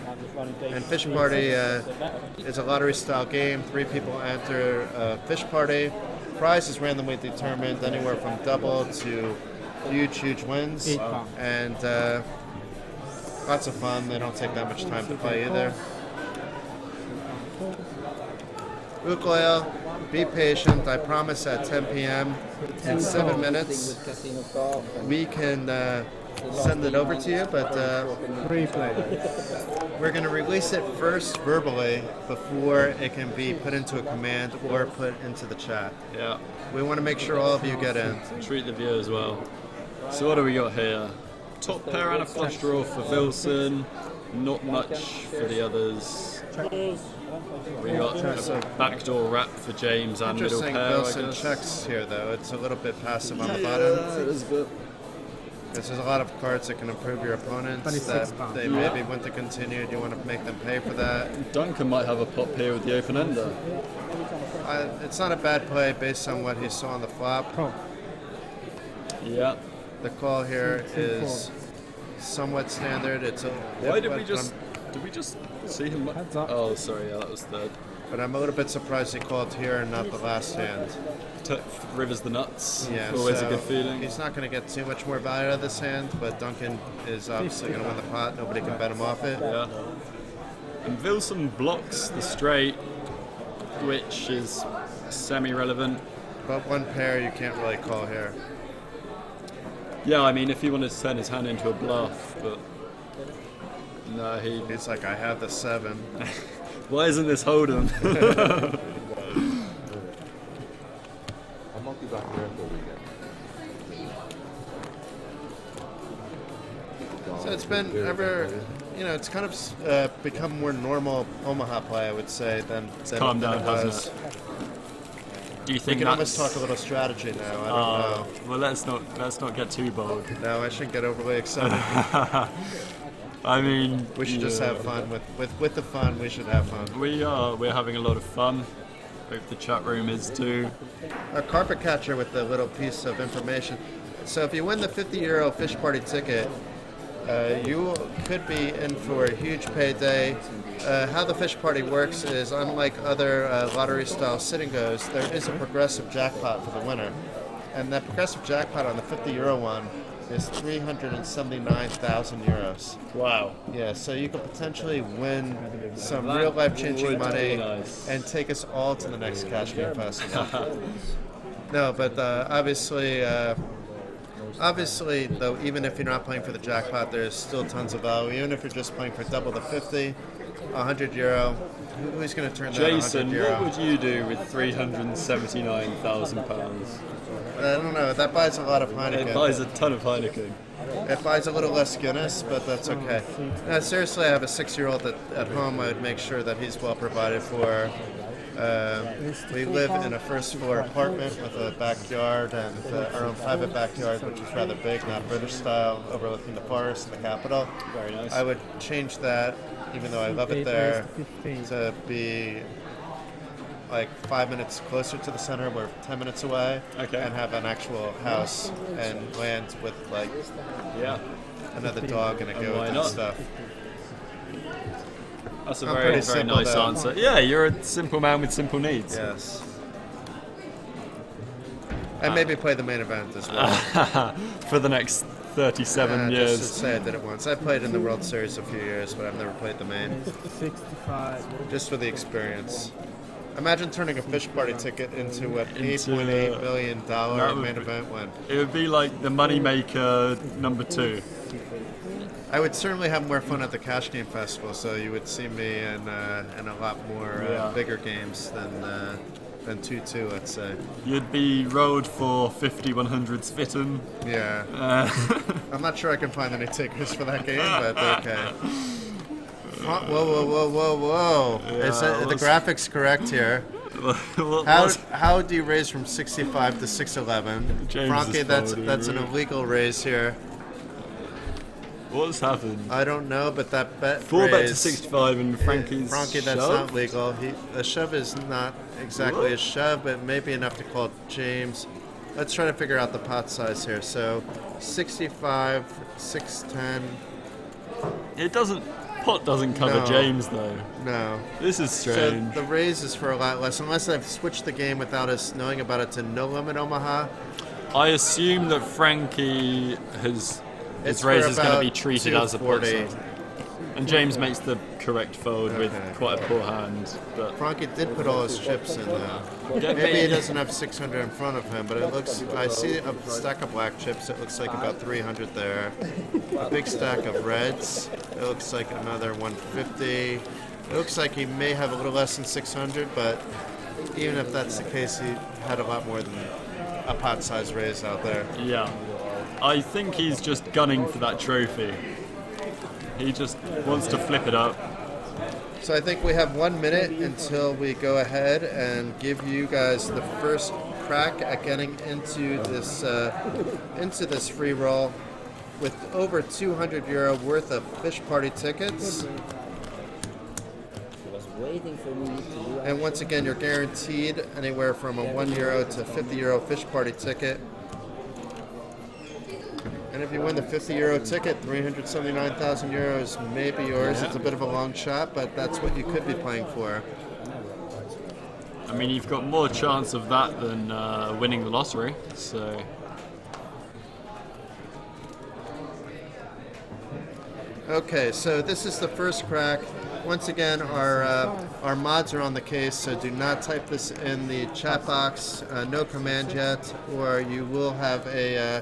Speaker 2: And fish party is a lottery style game. 3 people enter a fish party. Prize is randomly determined anywhere from double to huge wins. And lots of fun. They don't take that much time to play either. Ukulele, be patient. I promise at 10 p.m. in 7 minutes we can send it over to you, but we're going to release it first verbally before it can be put into a command or put into the chat.
Speaker 1: Yeah.
Speaker 2: We want to make sure all of you get in.
Speaker 1: Treat the viewer as well. So what do we got here? Top pair and a flush draw for Wilson. Not much for the others. We got a backdoor wrap for James and middle
Speaker 2: Interesting,
Speaker 1: pair.
Speaker 2: Wilson
Speaker 1: I guess.
Speaker 2: checks here though. It's a little bit passive on the button.
Speaker 1: it is a bit.
Speaker 2: There's a lot of cards that can improve your opponents that they maybe want to continue. Do you want to make them pay for that?
Speaker 1: Duncan might have a pop here with the open ender.
Speaker 2: It's not a bad play based on what he saw on the flop.
Speaker 1: Yeah.
Speaker 2: The call here is somewhat standard. It's a
Speaker 1: Why did we just? Did we just see him?
Speaker 4: Heads up.
Speaker 1: Oh, sorry. Yeah, that was third.
Speaker 2: But I'm a little bit surprised he called here and not the last hand.
Speaker 1: Rivers the nuts.
Speaker 2: Yeah,
Speaker 1: Always
Speaker 2: so
Speaker 1: a good feeling.
Speaker 2: He's not going to get too much more value out of this hand, but Duncan is obviously going to win the pot. Nobody can bet him off it.
Speaker 1: Yeah. And Wilson blocks the straight, which is semi-relevant.
Speaker 2: But one pair you can't really call here.
Speaker 1: Yeah, I mean, if he wanted to turn his hand into a bluff, but no,
Speaker 2: He's like, I have the 7.
Speaker 1: Why isn't this Hold'em?
Speaker 2: So it's been it's kind of become more normal Omaha play, I would say, than
Speaker 1: calmed
Speaker 2: than
Speaker 1: down,
Speaker 2: it was.
Speaker 1: hasn't it? Do you
Speaker 2: We
Speaker 1: think
Speaker 2: can
Speaker 1: that's...
Speaker 2: almost talk a little strategy now. I don't know.
Speaker 1: Well, let's not get too bold.
Speaker 2: No, I shouldn't get overly excited.
Speaker 1: I mean,
Speaker 2: We should just have fun. With the fun, we should have fun.
Speaker 1: We're having a lot of fun. Hope the chat room is too.
Speaker 2: A carpet catcher with a little piece of information. So if you win the €50 fish party ticket, you could be in for a huge payday. How the fish party works is, unlike other lottery-style sitting goes, there is a progressive jackpot for the winner. And that progressive jackpot on the €50 one is €379,000.
Speaker 1: Wow.
Speaker 2: Yeah, so you could potentially win some real life-changing money and take us all to the next Cash Game Festival. No, but obviously, though, even if you're not playing for the jackpot, there's still tons of value. Even if you're just playing for double the 50, €100, who's going to turn that
Speaker 1: Jason,
Speaker 2: €100?
Speaker 1: what would you do with £379,000?
Speaker 2: I don't know. That buys a lot of Heineken.
Speaker 1: It buys a ton of Heineken.
Speaker 2: It buys a little less Guinness, but that's okay. No, seriously, I have a 6-year-old at home. I would make sure that he's well provided for. We live in a first-floor apartment with a backyard and our own private backyard, which is rather big, not British style, overlooking the forest and the capital.
Speaker 1: Very nice.
Speaker 2: I would change that, even though I love it there, to be like 5 minutes closer to the center. We're 10 minutes away,
Speaker 1: Okay.
Speaker 2: and have an actual house and land with like
Speaker 1: Yeah.
Speaker 2: another dog and a
Speaker 1: And
Speaker 2: goat
Speaker 1: why
Speaker 2: and
Speaker 1: not?
Speaker 2: stuff.
Speaker 1: That's a
Speaker 2: I'm
Speaker 1: very,
Speaker 2: pretty
Speaker 1: very
Speaker 2: simple,
Speaker 1: nice
Speaker 2: though.
Speaker 1: answer. Yeah, you're a simple man with simple needs.
Speaker 2: Yes. And maybe play the main event as well.
Speaker 1: For the next 37
Speaker 2: Just to
Speaker 1: years.
Speaker 2: say I did it once. I played in the World Series a few years, but I've never played the main.
Speaker 4: 65.
Speaker 2: Just for the experience. Imagine turning a fish party ticket into an
Speaker 1: Into,
Speaker 2: $8.8 million
Speaker 1: that would
Speaker 2: main
Speaker 1: be-
Speaker 2: event win.
Speaker 1: It would be like the Moneymaker #2.
Speaker 2: I would certainly have more fun at the Cash Game Festival, so you would see me in a lot more
Speaker 1: Yeah.
Speaker 2: bigger games than 2-2, let's say.
Speaker 1: You'd be rolled for 50 100 Svitten.
Speaker 2: Yeah. I'm not sure I can find any tickets for that game, but okay. Whoa.
Speaker 1: Yeah,
Speaker 2: Is the
Speaker 1: let's-
Speaker 2: graphics correct here? How do you raise from 65 to 611?
Speaker 1: James
Speaker 2: Frankie,
Speaker 1: is
Speaker 2: that's
Speaker 1: folding.
Speaker 2: an illegal raise here.
Speaker 1: What's happened?
Speaker 2: I don't know, but that bet
Speaker 1: 4 bet to
Speaker 2: raise-
Speaker 1: 65 and Frankie's
Speaker 2: Frankie, that's
Speaker 1: shove?
Speaker 2: not legal. A shove is not exactly a shove, but maybe enough to call James. Let's try to figure out the pot size here. So 65, 610.
Speaker 1: Pot doesn't cover
Speaker 2: No.
Speaker 1: James though.
Speaker 2: No.
Speaker 1: This is
Speaker 2: So
Speaker 1: strange.
Speaker 2: the raise is for a lot less, unless I've switched the game without us knowing about it to No Limit Omaha.
Speaker 1: I assume that Frankie
Speaker 2: It's
Speaker 1: his
Speaker 2: for
Speaker 1: raise is going to
Speaker 2: about
Speaker 1: be treated as a pot
Speaker 2: 240.
Speaker 1: size. And James makes the correct fold with
Speaker 2: Okay.
Speaker 1: quite a poor hand. But
Speaker 2: Frankie did put all his chips in there.
Speaker 1: get
Speaker 2: Maybe
Speaker 1: me-
Speaker 2: he doesn't have 600 in front of him, but it looks. I see a stack of black chips. It looks like about 300 there. A big stack of reds. It looks like another 150. It looks like he may have a little less than 600, but even if that's the case, he had a lot more than a pot size raise out there.
Speaker 1: Yeah. I think he's just gunning for that trophy. He just wants to flip it up.
Speaker 2: So I think we have 1 minute until we go ahead and give you guys the first crack at getting into this free roll with over €200 worth of fish party tickets.
Speaker 3: He was waiting for me to do
Speaker 2: And once again, you're guaranteed anywhere from a €1 to €50 fish party ticket. And if you win the €50 ticket, €379,000 may be yours. It's a bit of a long shot, but that's what you could be playing for.
Speaker 1: I mean, you've got more chance of that than winning the lottery. So
Speaker 2: Okay, so this is the first crack. Once again, our mods are on the case, so do not type this in the chat box. No command yet, or you will have a.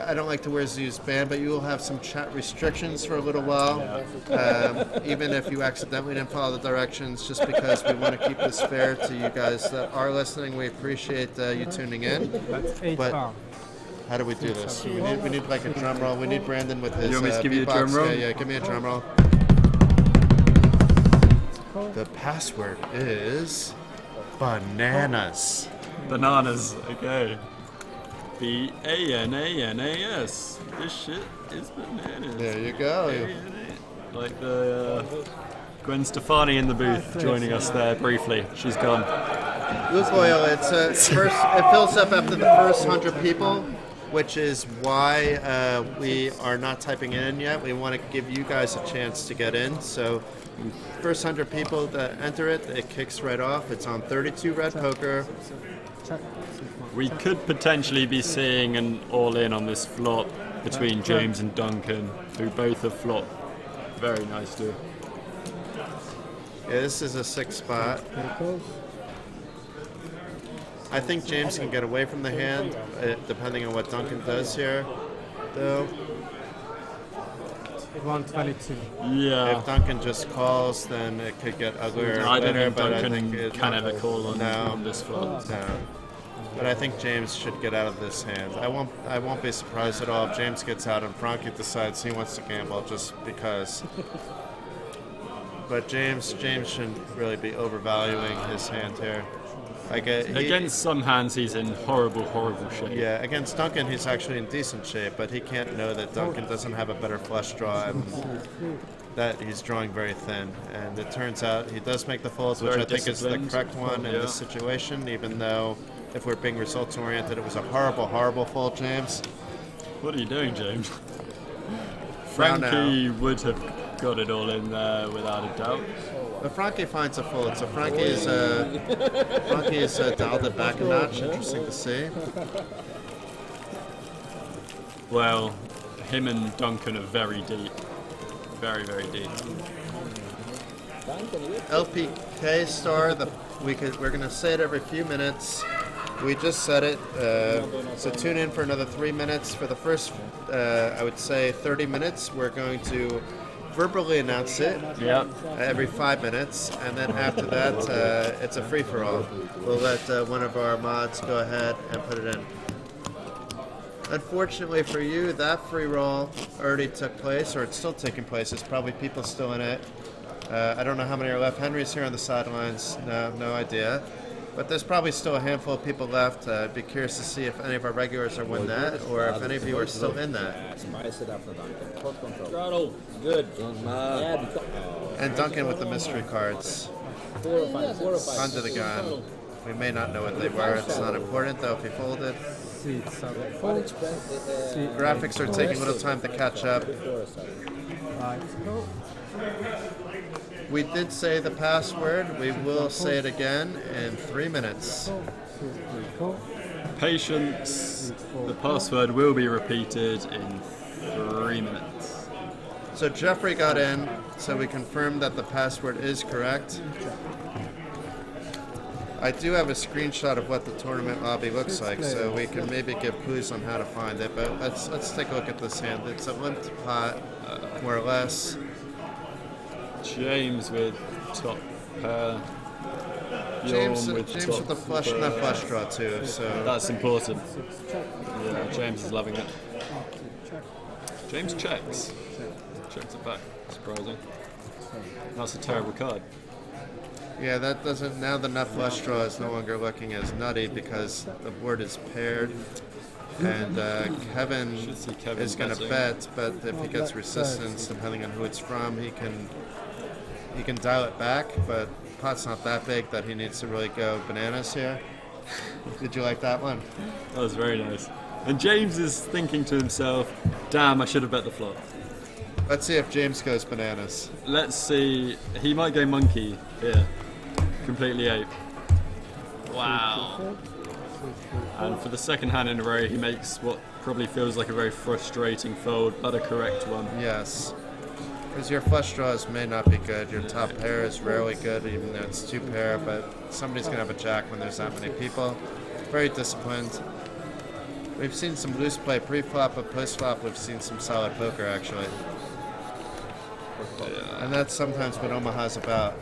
Speaker 2: I don't like the words used ban, but you will have some chat restrictions for a little while, even if you accidentally didn't follow the directions, just because we want to keep this fair to you guys that are listening. We appreciate you tuning in.
Speaker 4: That's 8
Speaker 2: But-
Speaker 4: pounds.
Speaker 2: How do we do this? We need like a drum roll. We need Brandon with his
Speaker 1: You want me to give you a
Speaker 2: beatbox.
Speaker 1: drum roll?
Speaker 2: Yeah, give me a drum roll. The password is bananas.
Speaker 1: bananas. Okay. BANANAS. This shit is bananas.
Speaker 2: There you go.
Speaker 1: Like the Gwen Stefani in the booth joining us there briefly. She's gone.
Speaker 2: Luke Oil, it fills up after the first 100 people. which is why we are not typing it in yet. We want to give you guys a chance to get in. So first 100 people that enter it, it kicks right off. It's on 32 red poker.
Speaker 1: We could potentially be seeing an all-in on this flop between James and Duncan, who both have flopped very nicely.
Speaker 2: Yeah, this is a 6 spot. I think James can get away from the hand, depending on what Duncan does here, though.
Speaker 4: 122.
Speaker 1: Yeah.
Speaker 2: If Duncan just calls, then it could get uglier.
Speaker 1: I don't
Speaker 2: later,
Speaker 1: think
Speaker 2: but I
Speaker 1: Duncan
Speaker 2: think
Speaker 1: can ever call on,
Speaker 2: No.
Speaker 1: on this flop.
Speaker 2: No. But I think James should get out of this hand. I won't be surprised at all if James gets out and Frankie decides he wants to gamble just because. But James shouldn't really be overvaluing his hand here.
Speaker 1: Against some hands, he's in horrible, horrible shape.
Speaker 2: Yeah, against Duncan, he's actually in decent shape, but he can't know that Duncan doesn't have a better flush draw and that he's drawing very thin. And it turns out he does make the folds, which I think is the correct one in this situation, even though if we're being results oriented, it was a horrible, horrible fold, James.
Speaker 1: What are you doing, James? Frankie would have got it all in there without a doubt.
Speaker 2: But Frankie finds a fold, so Frankie is dialed it back a notch. Interesting to see.
Speaker 1: Well, him and Duncan are very deep. Very, very deep.
Speaker 2: LPK star, we're going to say it every few minutes. We just said it, so tune in for another 3 minutes. For the first, I would say 30 minutes, we're going to verbally announce it every 5 minutes, and then after that, it's a free-for-all. We'll let one of our mods go ahead and put it in. Unfortunately for you, that free roll already took place, or it's still taking place. There's probably people still in it. I don't know how many are left. Henry's here on the sidelines. No idea. But there's probably still a handful of people left. I'd be curious to see if any of our regulars are in that, or if any of you are still in that.
Speaker 3: Good.
Speaker 2: And Duncan with the mystery cards. Under the gun. We may not know what they were. It's not important, though, if he folded. Graphics are taking a little time to catch up. We did say the password. We will say it again in 3 minutes.
Speaker 1: Patience. The password will be repeated in 3 minutes.
Speaker 2: So Jeffrey got in, so we confirmed that the password is correct. I do have a screenshot of what the tournament lobby looks like, so we can maybe give clues on how to find it. But let's take a look at this hand. It's a limped pot, more or less.
Speaker 1: James with top pair.
Speaker 2: James
Speaker 1: Bjorn
Speaker 2: with the flush and that flush draw too. So
Speaker 1: that's important. Yeah, James is loving it. James checks. Checks it back. Surprising. That's a terrible card.
Speaker 2: yeah, that doesn't. Now the nut flush draw is no longer looking as nutty because the board is paired. And Kevin is going to bet, but if he gets resistance, depending on who it's from, he can dial it back. But pot's not that big that he needs to really go bananas here. Did you like that one?
Speaker 1: That was very nice. And James is thinking to himself, "Damn, I should have bet the flop."
Speaker 2: Let's see if James goes bananas.
Speaker 1: Let's see. He might go monkey here. Completely ape. Wow. And for the second hand in a row, he makes what probably feels like a very frustrating fold, but a correct one.
Speaker 2: Yes. Because your flush draws may not be good. Your top pair is rarely good, even though it's two pair, but somebody's going to have a jack when there's that many people. Very disciplined. We've seen some loose play pre-flop, but post-flop we've seen some solid poker, actually.
Speaker 1: Yeah.
Speaker 2: And that's sometimes what Omaha's about.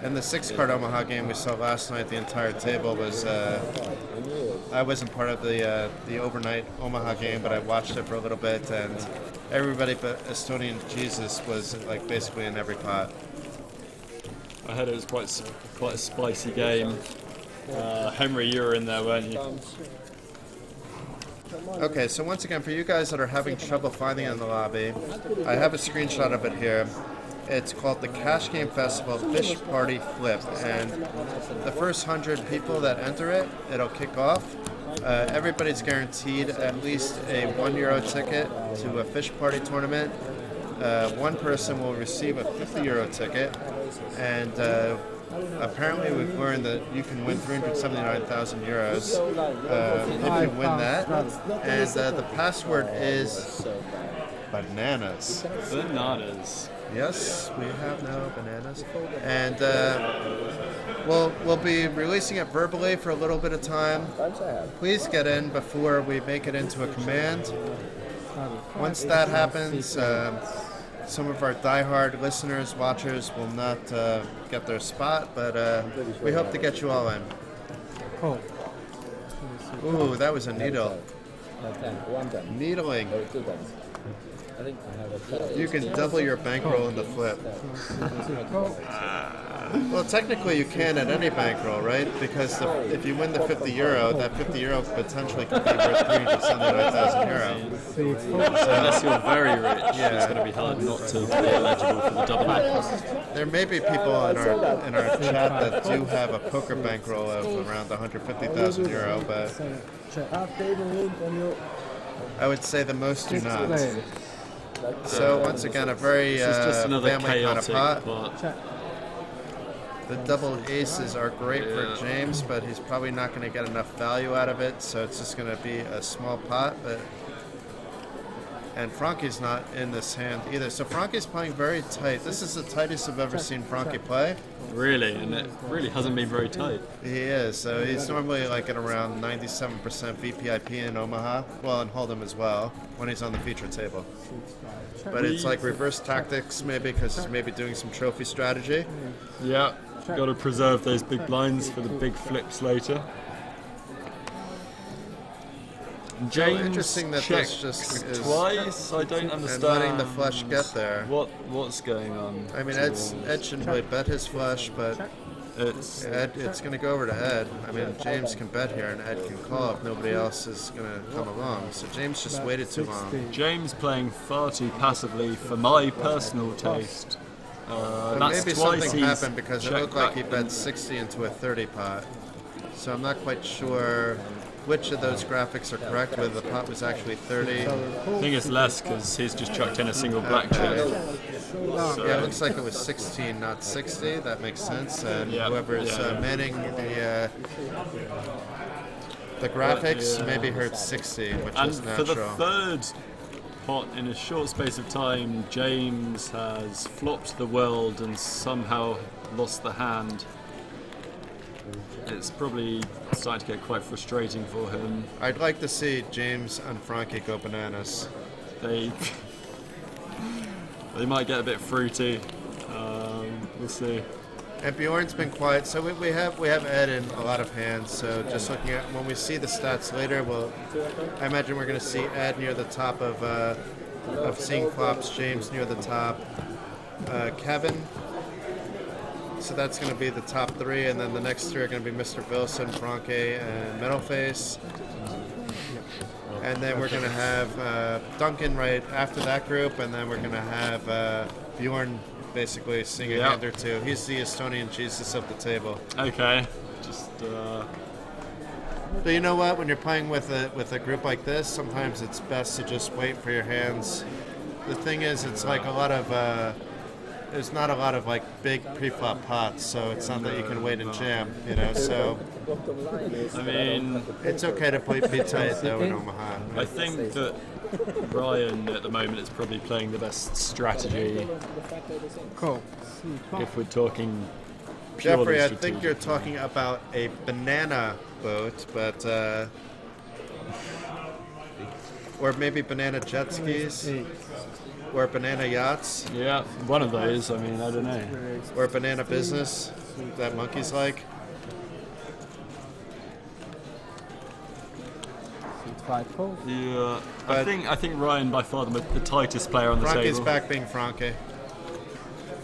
Speaker 2: In the 6-card Omaha game we saw last night, the entire table was. I wasn't part of the overnight Omaha game, but I watched it for a little bit, and everybody but Estonian Jesus was like basically in every pot.
Speaker 1: I heard it was quite a spicy game. Henry, you were in there, weren't you?
Speaker 2: Okay, so once again, for you guys that are having trouble finding it in the lobby, I have a screenshot of it here. It's called the Cash Game Festival Fish Party Flip, and the first 100 people that enter it, it'll kick off. Everybody's guaranteed at least a €1 ticket to a fish party tournament. One person will receive a €50 ticket, and apparently we've learned that you can win €379,000 if you win that. And the password is bananas.
Speaker 1: Bananas.
Speaker 2: Yes, we have now bananas, and we'll be releasing it verbally for a little bit of time. Please get in before we make it into a command. Once that happens, some of our diehard listeners, watchers will not get their spot, but we hope to get you all in.
Speaker 4: Cool.
Speaker 2: Ooh, that was a needle. Needling.
Speaker 3: I think I have a
Speaker 2: You can double your bankroll in the flip. Well, technically you can at any bankroll, right? Because if you win the €50, that €50 potentially could be worth €379,000.
Speaker 1: Unless you're very rich, it's going to be hard not to be eligible for the double.
Speaker 2: There may be people in our chat that do have a poker bankroll of around €150,000, but I would say the most do not. So once again, a very
Speaker 1: This is just another
Speaker 2: family kind of
Speaker 1: chaotic
Speaker 2: pot.
Speaker 1: pot.
Speaker 2: The double aces are great for James, but he's probably not going to get enough value out of it, so it's just going to be a small pot. And Frankie's not in this hand either, so Frankie's playing very tight. This is the tightest I've ever seen Frankie play.
Speaker 1: Really, and it really hasn't been very tight.
Speaker 2: He is, so he's normally like at around 97% VPIP in Omaha, well, and Hold'em as well, when he's on the feature table. But it's like reverse tactics maybe, because he's maybe doing some trophy strategy.
Speaker 1: Yeah, got to preserve those big blinds for the big flips later. James
Speaker 2: interesting that
Speaker 1: checks
Speaker 2: this just is
Speaker 1: twice. I don't understand.
Speaker 2: And letting the flush get there.
Speaker 1: What's going on?
Speaker 2: I mean, Ed shouldn't really bet his flush, but
Speaker 1: It's
Speaker 2: going to go over to Ed. I mean, James can bet here, and Ed can call if nobody else is going to come along. So James just waited too long.
Speaker 1: James playing far too passively for my personal taste.
Speaker 2: But
Speaker 1: That's
Speaker 2: maybe
Speaker 1: twice
Speaker 2: something
Speaker 1: he's
Speaker 2: happened because it looked like he
Speaker 1: checked
Speaker 2: bet
Speaker 1: back.
Speaker 2: 60 into a 30 pot. So I'm not quite sure which of those graphics are correct, whether the pot was actually 30.
Speaker 1: I think it's less because he's just chucked in a single blackjack. So,
Speaker 2: Yeah, it looks like it was 16, not 60. That makes sense. And
Speaker 1: Yeah,
Speaker 2: whoever's
Speaker 1: yeah.
Speaker 2: manning the graphics maybe heard 60, which
Speaker 1: and
Speaker 2: is
Speaker 1: for the
Speaker 2: natural.
Speaker 1: third pot in a short space of time, James has flopped the world and somehow lost the hand. It's probably starting to get quite frustrating for him.
Speaker 2: I'd like to see James and Frankie go bananas.
Speaker 1: They might get a bit fruity. We'll see.
Speaker 2: And Bjorn's been quiet, so we have Ed in a lot of hands. So just looking at when we see the stats later, I imagine we're going to see Ed near the top of seeing flops, James near the top, Kevin. So that's going to be the top three, and then the next three are going to be Mr. Wilson, Frankie, and Metalface. And then we're going to have Duncan right after that group, and then we're going to have Bjorn basically sing a hand or two. He's the Estonian Jesus of the table.
Speaker 1: Okay. Just
Speaker 2: But you know what? When you're playing with a group like this, sometimes it's best to just wait for your hands. The thing is, it's like a lot of there's not a lot of like big pre-flop pots, so it's not that you can wait and jam, you know. So
Speaker 1: I mean,
Speaker 2: it's okay to be tight though in Omaha.
Speaker 1: I think that Ryan at the moment is probably playing the best strategy
Speaker 4: Cool.
Speaker 1: if we're talking purely
Speaker 2: Jeffrey, I
Speaker 1: strategic.
Speaker 2: think you're talking about a banana boat, but or maybe banana jet skis, or banana yachts,
Speaker 1: Yeah, one of those. I mean, I don't know.
Speaker 2: or banana business that monkeys like.
Speaker 4: Five four.
Speaker 1: Yeah,
Speaker 2: But-
Speaker 1: I think Ryan by far the tightest player on the
Speaker 2: Frankie's
Speaker 1: table.
Speaker 2: back being Frankie.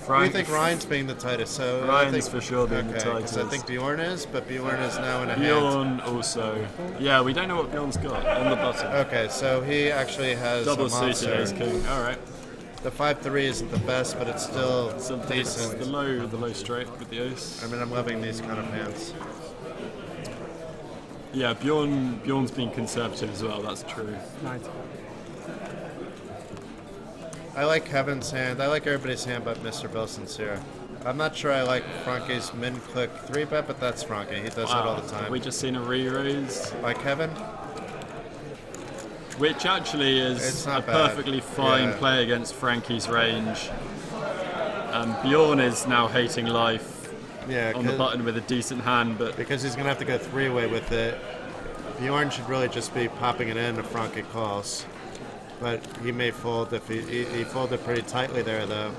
Speaker 2: We think Ryan's being the tightest, so I
Speaker 1: Ryan's
Speaker 2: think,
Speaker 1: for sure being the
Speaker 2: okay, 'cause I
Speaker 1: tightest.
Speaker 2: think Bjorn is, but Bjorn is now in a hand.
Speaker 1: Bjorn also. Yeah, we don't know what Bjorn's got on the button.
Speaker 2: Okay, so he actually has
Speaker 1: Double
Speaker 2: a
Speaker 1: suited
Speaker 2: monster.
Speaker 1: ace king. All right.
Speaker 2: The 5-3 isn't the best, but it's still
Speaker 1: So it's
Speaker 2: decent.
Speaker 1: the low straight with the ace.
Speaker 2: I mean, I'm loving these kind of hands.
Speaker 1: Yeah, Bjorn's been conservative as well, that's true.
Speaker 4: 90.
Speaker 2: I like Kevin's hand. I like everybody's hand but Mr. Wilson's here. I'm not sure I like Frankie's min-click 3-bet, but that's Frankie. He does that all the time.
Speaker 1: We just seen a re-raise.
Speaker 2: By Kevin?
Speaker 1: Which actually is
Speaker 2: It's
Speaker 1: a
Speaker 2: not bad.
Speaker 1: perfectly fine
Speaker 2: Yeah.
Speaker 1: play against Frankie's range. Bjorn is now hating life
Speaker 2: Yeah,
Speaker 1: on the button with a decent hand, but
Speaker 2: because he's going to have to go three-way with it. Bjorn should really just be popping it in if Frankie calls. But he may fold if he folded pretty tightly there, though.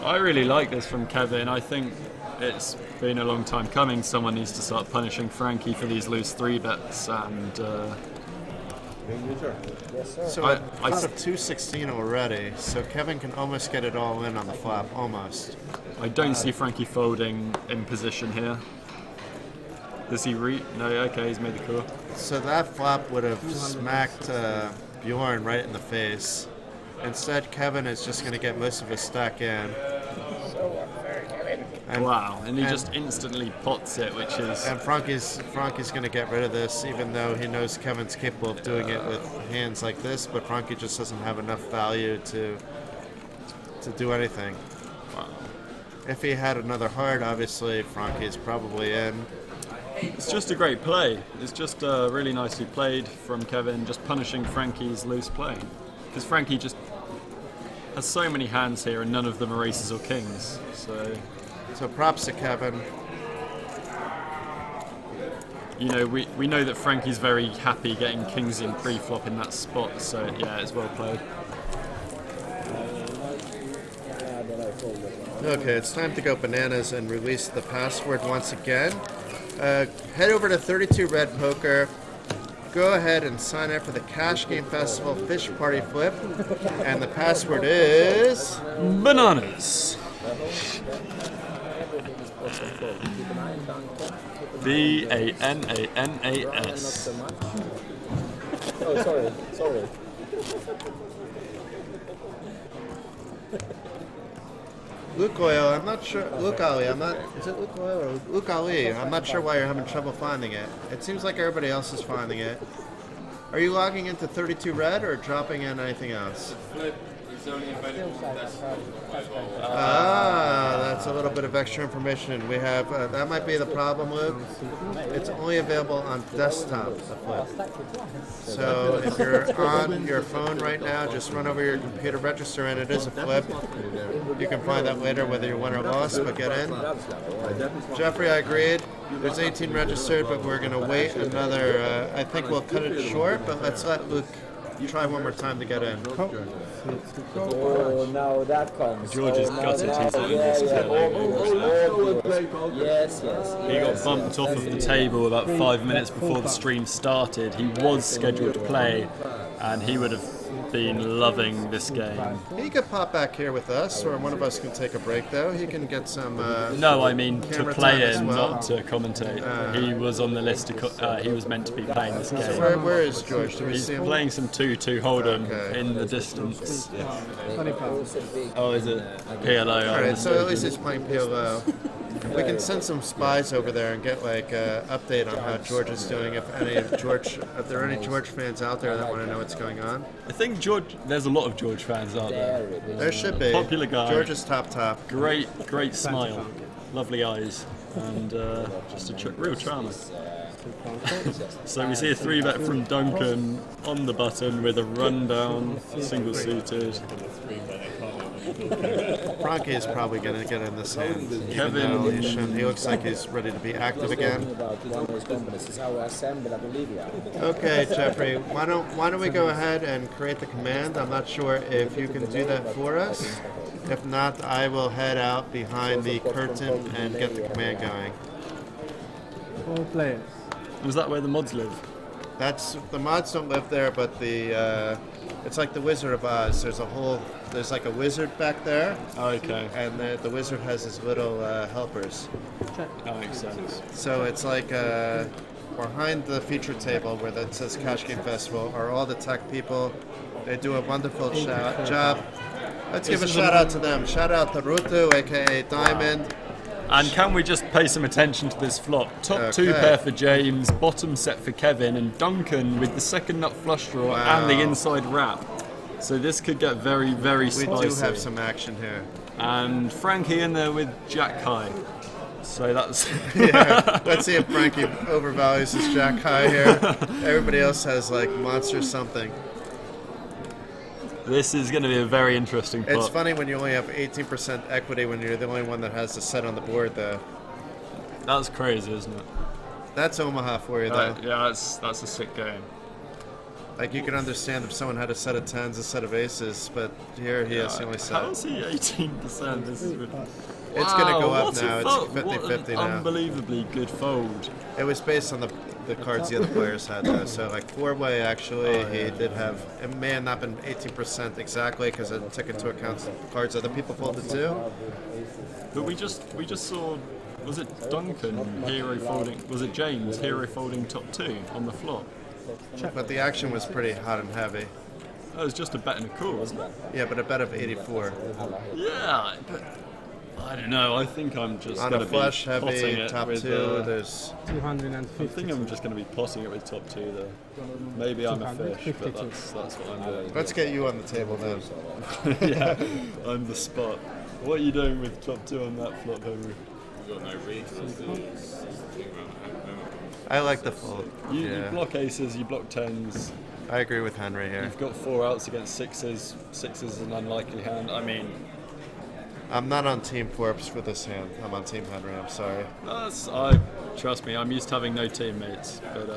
Speaker 1: I really like this from Kevin. I think it's been a long time coming. Someone needs to start punishing Frankie for these loose 3-bets, and
Speaker 2: So
Speaker 1: I-
Speaker 2: out of 216 already, so Kevin can almost get it all in on the flop, almost.
Speaker 1: I don't see Frankie folding in position here. Does he No, okay, he's made the call.
Speaker 2: So that flop would have smacked Bjorn right in the face. Instead, Kevin is just going to get most of his stack in. And,
Speaker 1: Wow, and he
Speaker 2: and-
Speaker 1: just instantly pots it, which is...
Speaker 2: And Frankie's going to get rid of this, even though he knows Kevin's capable of doing it with hands like this. But Frankie just doesn't have enough value to do anything.
Speaker 1: Wow.
Speaker 2: If he had another heart, obviously Frankie's probably in.
Speaker 1: It's just a great play. It's just really nicely played from Kevin, just punishing Frankie's loose play. Because Frankie just has so many hands here and none of them are aces or kings.
Speaker 2: So props to Kevin.
Speaker 1: You know, we know that Frankie's very happy getting kings in pre-flop in that spot, so yeah, it's well played.
Speaker 2: Okay, it's time to go bananas and release the password once again. Head over to 32 Red Poker. Go ahead and sign up for the Cash Game Festival Fish Party Flip. And the password is...
Speaker 1: Bananas! B-A-N-A-N-A-N-A-S.
Speaker 3: Oh, sorry.
Speaker 2: Luke Oil, I'm not sure. Luke Ali, I'm not. Is it Luke Oil or Luke Ali? I'm not sure why you're having trouble finding it. It seems like everybody else is finding it. Are you logging into 32 Red or dropping in anything else? That's a little bit of extra information. We have that might be the problem, Luke. It's only available on desktop. The flip. So if you're on your phone right now, just run over your computer, register, and it is a flip. You can find that later whether you won or lost, but get in. Jeffrey, I agreed. There's 18 registered, but we're going to wait another. I think we'll cut it short, but let's let Luke try one more time to get in.
Speaker 3: Oh, now that comes.
Speaker 1: George is gutted he's not in this
Speaker 3: Yes.
Speaker 1: He got bumped off of the table about 5 minutes before the stream started. He was scheduled to play, and he would have been loving this game.
Speaker 2: He could pop back here with us, or one of us can take a break, though. He can get some...
Speaker 1: No, I mean to
Speaker 2: camera
Speaker 1: play
Speaker 2: time as
Speaker 1: in,
Speaker 2: well.
Speaker 1: not to commentate. He was on the list. He was meant to be playing this game.
Speaker 2: Where is George? Do we
Speaker 1: He's
Speaker 2: see him?
Speaker 1: playing some 2-2 Hold'em
Speaker 2: Okay.
Speaker 1: in the distance.
Speaker 4: 20 pounds.
Speaker 1: Oh, is it PLO?
Speaker 2: Alright, so at least he's playing PLO. We can send some spies over there and get like an update on how George is doing. If there are any George fans out there that want to know what's going on,
Speaker 1: I think there's a lot of George fans out there.
Speaker 2: there should be.
Speaker 1: Popular guy.
Speaker 2: George is top.
Speaker 1: Great smile, lovely eyes, and just a real charmer. So we see a 3-bet from Duncan on the button with a rundown, single suited.
Speaker 2: Frankie is probably going to get in this hand. Even
Speaker 1: Kevin.
Speaker 2: though he shouldn't. He looks like he's ready to be active again.
Speaker 3: About one of those companies is how I assemble a Bolivia.
Speaker 2: Okay, Jeffrey, why don't we go ahead and create the command? I'm not sure if you can do that for us. If not, I will head out behind the curtain and get the command going.
Speaker 4: 4 players.
Speaker 1: Was that where the mods live?
Speaker 2: That's the mods don't live there, but it's like the Wizard of Oz. There's like a wizard back there,
Speaker 1: Okay,
Speaker 2: and the wizard has his little helpers.
Speaker 1: that makes sense.
Speaker 2: So it's like behind the feature table where that says Cash Game Festival are all the tech people. They do a wonderful job. Let's give a shout out to them. Shout out to Rutu, aka Diamond.
Speaker 1: And can we just pay some attention to this flop? Top two
Speaker 2: Okay.
Speaker 1: pair for James, bottom set for Kevin, and Duncan with the second nut flush draw
Speaker 2: Wow.
Speaker 1: and the inside wrap. So this could get very, very
Speaker 2: We
Speaker 1: spicy.
Speaker 2: do have some action here.
Speaker 1: And Frankie in there with Jack High. So that's
Speaker 2: Yeah, let's see if Frankie overvalues his Jack High here. Everybody else has like monster something.
Speaker 1: this is going to be a very interesting pot.
Speaker 2: It's funny when you only have 18% equity when you're the only one that has the set on the board, though.
Speaker 1: That's crazy, isn't it?
Speaker 2: That's Omaha for you, though.
Speaker 1: Yeah, that's a sick game.
Speaker 2: Like, you can understand if someone had a set of tens, a set of aces, but here he has the only set.
Speaker 1: How is he 18%? This is
Speaker 2: It's going to go
Speaker 1: Wow,
Speaker 2: up
Speaker 1: what a
Speaker 2: now.
Speaker 1: fold.
Speaker 2: It's 50-50
Speaker 1: What an
Speaker 2: now.
Speaker 1: Unbelievably good fold.
Speaker 2: It was based on the cards the other players had, though. So, like, four-way, actually, he did have... It may have not been 18% exactly, because it took into account the cards other people folded, too.
Speaker 1: But we just saw, was it Duncan hero folding? Was it James hero folding top two on the flop?
Speaker 2: But the action was pretty hot and heavy.
Speaker 1: That was just a bet and a call, wasn't it?
Speaker 2: Yeah, but a bet of 84.
Speaker 1: Yeah, but I don't know. I think I'm just
Speaker 2: On
Speaker 1: going
Speaker 2: a
Speaker 1: to be
Speaker 2: flush
Speaker 1: potting
Speaker 2: heavy
Speaker 1: it
Speaker 2: top
Speaker 1: with.
Speaker 2: two, there's...
Speaker 1: I
Speaker 4: 250.
Speaker 1: think I'm just going to be potting it with top two though. Maybe I'm a fish, but
Speaker 4: 252.
Speaker 1: that's what I'm doing.
Speaker 2: Let's get you on the table then.
Speaker 1: Yeah, I'm the spot. What are you doing with top two on that flop, Henry?
Speaker 2: I like the fold.
Speaker 1: You block aces, you block tens.
Speaker 2: I agree with Henry here.
Speaker 1: You've got 4 outs against sixes. Sixes is an unlikely hand. I mean,
Speaker 2: I'm not on Team Forbes for this hand. I'm on Team Henry. I'm sorry.
Speaker 1: trust me, I'm used to having no teammates. But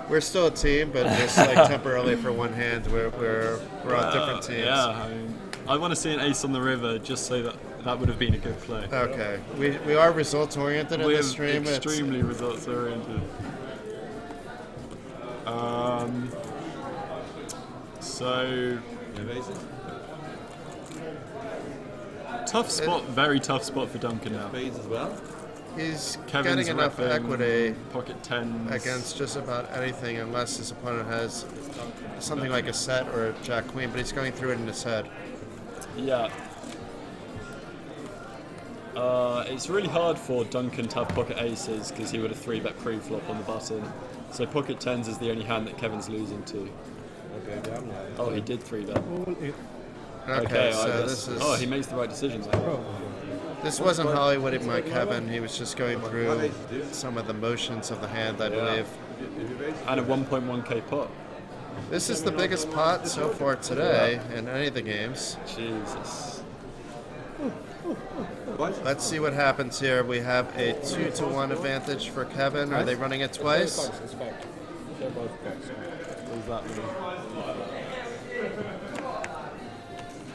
Speaker 2: We're still a team, but just like temporarily for one hand, we're on different teams.
Speaker 1: yeah, I mean, I want to see an ace on the river just so that would have been a good play.
Speaker 2: Okay. We are results oriented in
Speaker 1: We're
Speaker 2: this stream. It's-
Speaker 1: extremely results oriented. So tough spot, very tough spot for Duncan now.
Speaker 2: He's
Speaker 1: Kevin's
Speaker 2: getting enough
Speaker 1: repping
Speaker 2: equity
Speaker 1: pocket tens
Speaker 2: against just about anything unless his opponent has something like a set or a Jack Queen, but he's going through it in his head.
Speaker 1: Yeah. It's really hard for Duncan to have pocket aces because he would have 3-bet pre-flop on the button. So pocket tens is the only hand that Kevin's losing to. Oh, he did 3-bet.
Speaker 2: Okay,
Speaker 1: I
Speaker 2: so
Speaker 1: guess-
Speaker 2: this is...
Speaker 1: Oh, he makes the right decisions.
Speaker 2: This wasn't Hollywooding by Kevin. He was just going through some of the motions of the hand, I believe.
Speaker 1: And a 1.1k pot.
Speaker 2: This is the biggest pot so far today in any of the games.
Speaker 1: Jesus.
Speaker 2: Let's see what happens here. We have a 2-1 advantage for Kevin. Are they running it twice?
Speaker 1: What does that mean?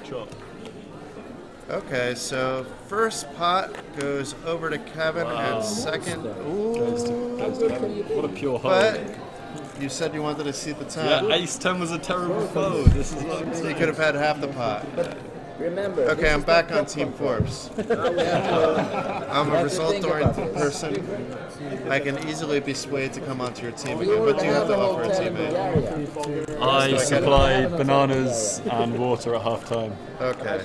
Speaker 1: Chop.
Speaker 2: Okay, so first pot goes over to Kevin, and second...
Speaker 1: Goes to Kevin. What a pure
Speaker 2: But
Speaker 1: hole.
Speaker 2: you said you wanted to see the
Speaker 1: Yeah,
Speaker 2: 10.
Speaker 1: ace 10 was a terrible fold. This is what I'm
Speaker 2: You
Speaker 1: saying.
Speaker 2: could have had half the pot.
Speaker 3: Remember.
Speaker 2: Okay, I'm back on Team Forbes. I'm a result-oriented person. I can easily be swayed to come onto your team again. What do you have to offer a teammate?
Speaker 1: I supply bananas and water at half time.
Speaker 2: Okay.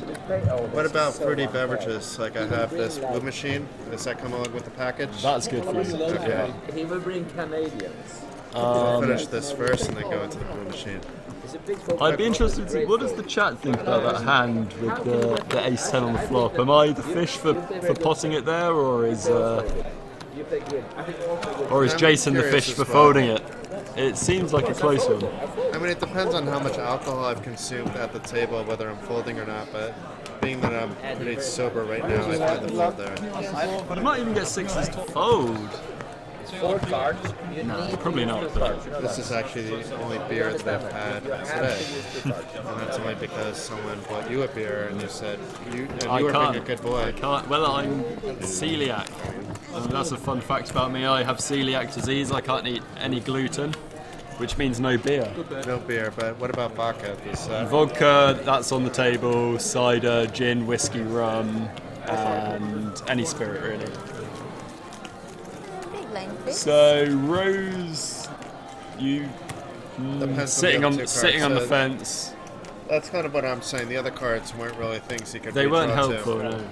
Speaker 2: What about fruity beverages? Like I have this blue machine. Does that come along with the package?
Speaker 1: That's good for you.
Speaker 2: Okay.
Speaker 3: He will bring Canadians.
Speaker 2: I'll finish this first and then go into the blue machine.
Speaker 3: It's a big football.
Speaker 1: I'd be interested to see, what does the chat think about that hand with the ace 10 on the flop? Am I the fish for potting it there, or is
Speaker 3: You play good. I think all play good.
Speaker 2: I'm
Speaker 1: Jason the
Speaker 2: curious
Speaker 1: fish
Speaker 2: as
Speaker 1: for
Speaker 2: well.
Speaker 1: folding it? It seems like a close one.
Speaker 2: I mean, it depends on how much alcohol I've consumed at the table, whether I'm folding or not, but being that I'm pretty sober right now, I find the fold there.
Speaker 1: But I might even get sixes to fold.
Speaker 3: 4 cards. You
Speaker 1: No,
Speaker 3: need
Speaker 1: probably not. But
Speaker 2: This is actually the only beer that I've had today. And that's only because someone bought you a beer and you said, you
Speaker 1: I
Speaker 2: were being
Speaker 1: can't.
Speaker 2: a good
Speaker 1: I
Speaker 2: boy.
Speaker 1: can't. Well, I'm celiac. That's a fun fact about me. I have celiac disease. I can't eat any gluten, which means no beer.
Speaker 2: No beer, but what about vodka?
Speaker 1: Vodka, that's on the table. Cider, gin, whiskey, rum, and any spirit really. So Rose, you
Speaker 2: Depends
Speaker 1: sitting
Speaker 2: the
Speaker 1: on
Speaker 2: other two
Speaker 1: sitting on the
Speaker 2: cards.
Speaker 1: fence.
Speaker 2: That's kind of what I'm saying. The other cards weren't really things you could
Speaker 1: They weren't
Speaker 2: redraw to.
Speaker 1: helpful. No.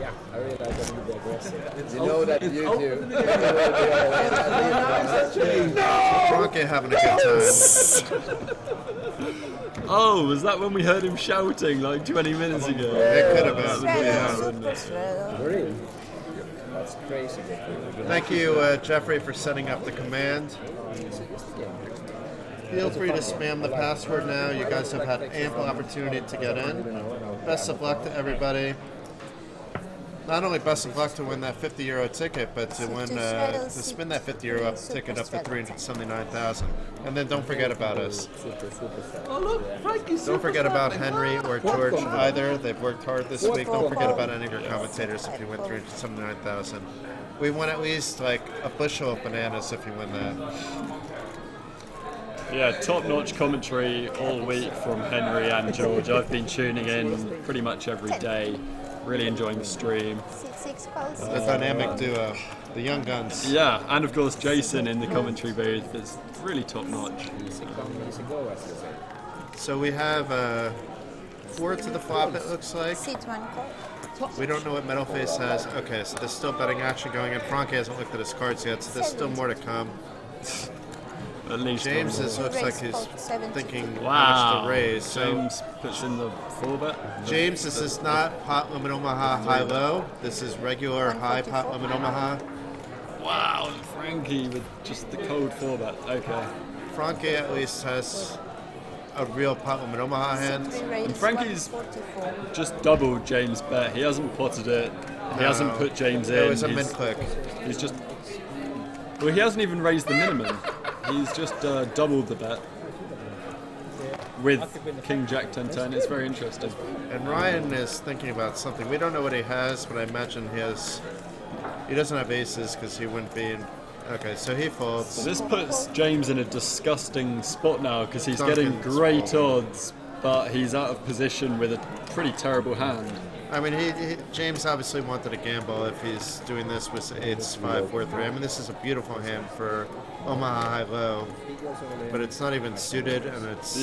Speaker 3: Yeah, I really like them to be aggressive.
Speaker 5: You know that you do.
Speaker 2: Frankie having a good time.
Speaker 1: Oh, was that when we heard him shouting like 20 minutes ago?
Speaker 2: It could have been.
Speaker 1: Yeah.
Speaker 3: Really? That's crazy.
Speaker 2: Thank you, Jeffrey, for setting up the command. Feel free to spam the password now. You guys have had ample opportunity to get in. Best of luck to everybody. Not only best of luck to win that €50 ticket, but to win to spin that €50 ticket up to 379,000. And then don't forget about us. Don't forget about Henry or George either. They've worked hard this week. Don't forget about any of your commentators if you win 379,000. We won at least like a bushel of bananas if you win that.
Speaker 1: Yeah, top-notch commentary all week from Henry and George. I've been tuning in pretty much every day, really enjoying the stream.
Speaker 2: The dynamic duo, the Young Guns.
Speaker 1: Yeah, and of course Jason in the commentary booth is really top-notch.
Speaker 2: So we have 4 to the flop, it looks like. We don't know what Metalface has. Okay, so there's still betting action going, and Frankie hasn't looked at his cards yet, so there's still more to come.
Speaker 1: At least
Speaker 2: James looks like he's thinking how
Speaker 1: wow.
Speaker 2: much to raise. So
Speaker 1: James puts in the 4-bet.
Speaker 2: James, this is not pot limit Omaha high low. This is regular high pot limit Omaha.
Speaker 1: Wow, Frankie with just the cold 4-bet. Okay.
Speaker 2: Frankie at least has a real pot limit Omaha hand.
Speaker 1: And Frankie's just doubled James' bet. He hasn't potted it. He hasn't put James in.
Speaker 2: It was a
Speaker 1: He's-
Speaker 2: min-click.
Speaker 1: He's just. Well, he hasn't even raised the minimum. He's just doubled the bet with King Jack 10-10. It's very interesting.
Speaker 2: And Ryan is thinking about something. We don't know what he has, but I imagine he doesn't have aces because he wouldn't be in. Okay, so he folds.
Speaker 1: This puts James in a disgusting spot now because he's
Speaker 2: Duncan.
Speaker 1: getting great odds, but he's out of position with a pretty terrible hand.
Speaker 2: I mean, James obviously wanted to gamble if he's doing this with 8s, 5, 4, 3. I mean, this is a beautiful hand for Omaha high low, but it's not even suited, and it's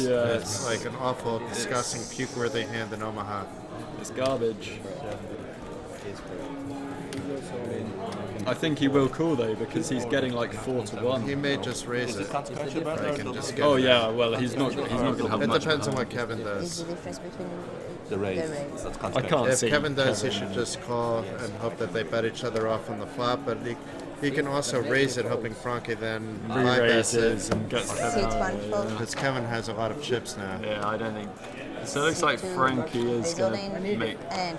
Speaker 2: like an awful, disgusting, puke-worthy hand in Omaha.
Speaker 1: It's garbage. I think he will call though because he's getting like 4-1.
Speaker 2: He may just raise it. Like, and just get
Speaker 1: Oh yeah, well he's not going to have
Speaker 2: It
Speaker 1: much.
Speaker 2: depends on what Kevin does.
Speaker 6: The raise.
Speaker 1: I can't
Speaker 2: If
Speaker 1: see.
Speaker 2: Kevin does, he should just call and hope that they bet each other off on the flop, but he can also raise it, hoping Frankie then bypasses
Speaker 1: Re-raises
Speaker 2: it,
Speaker 1: and gets Kevin out of it,
Speaker 2: because Kevin has a lot of chips now.
Speaker 1: yeah, I don't think. So it looks like Frankie is going to make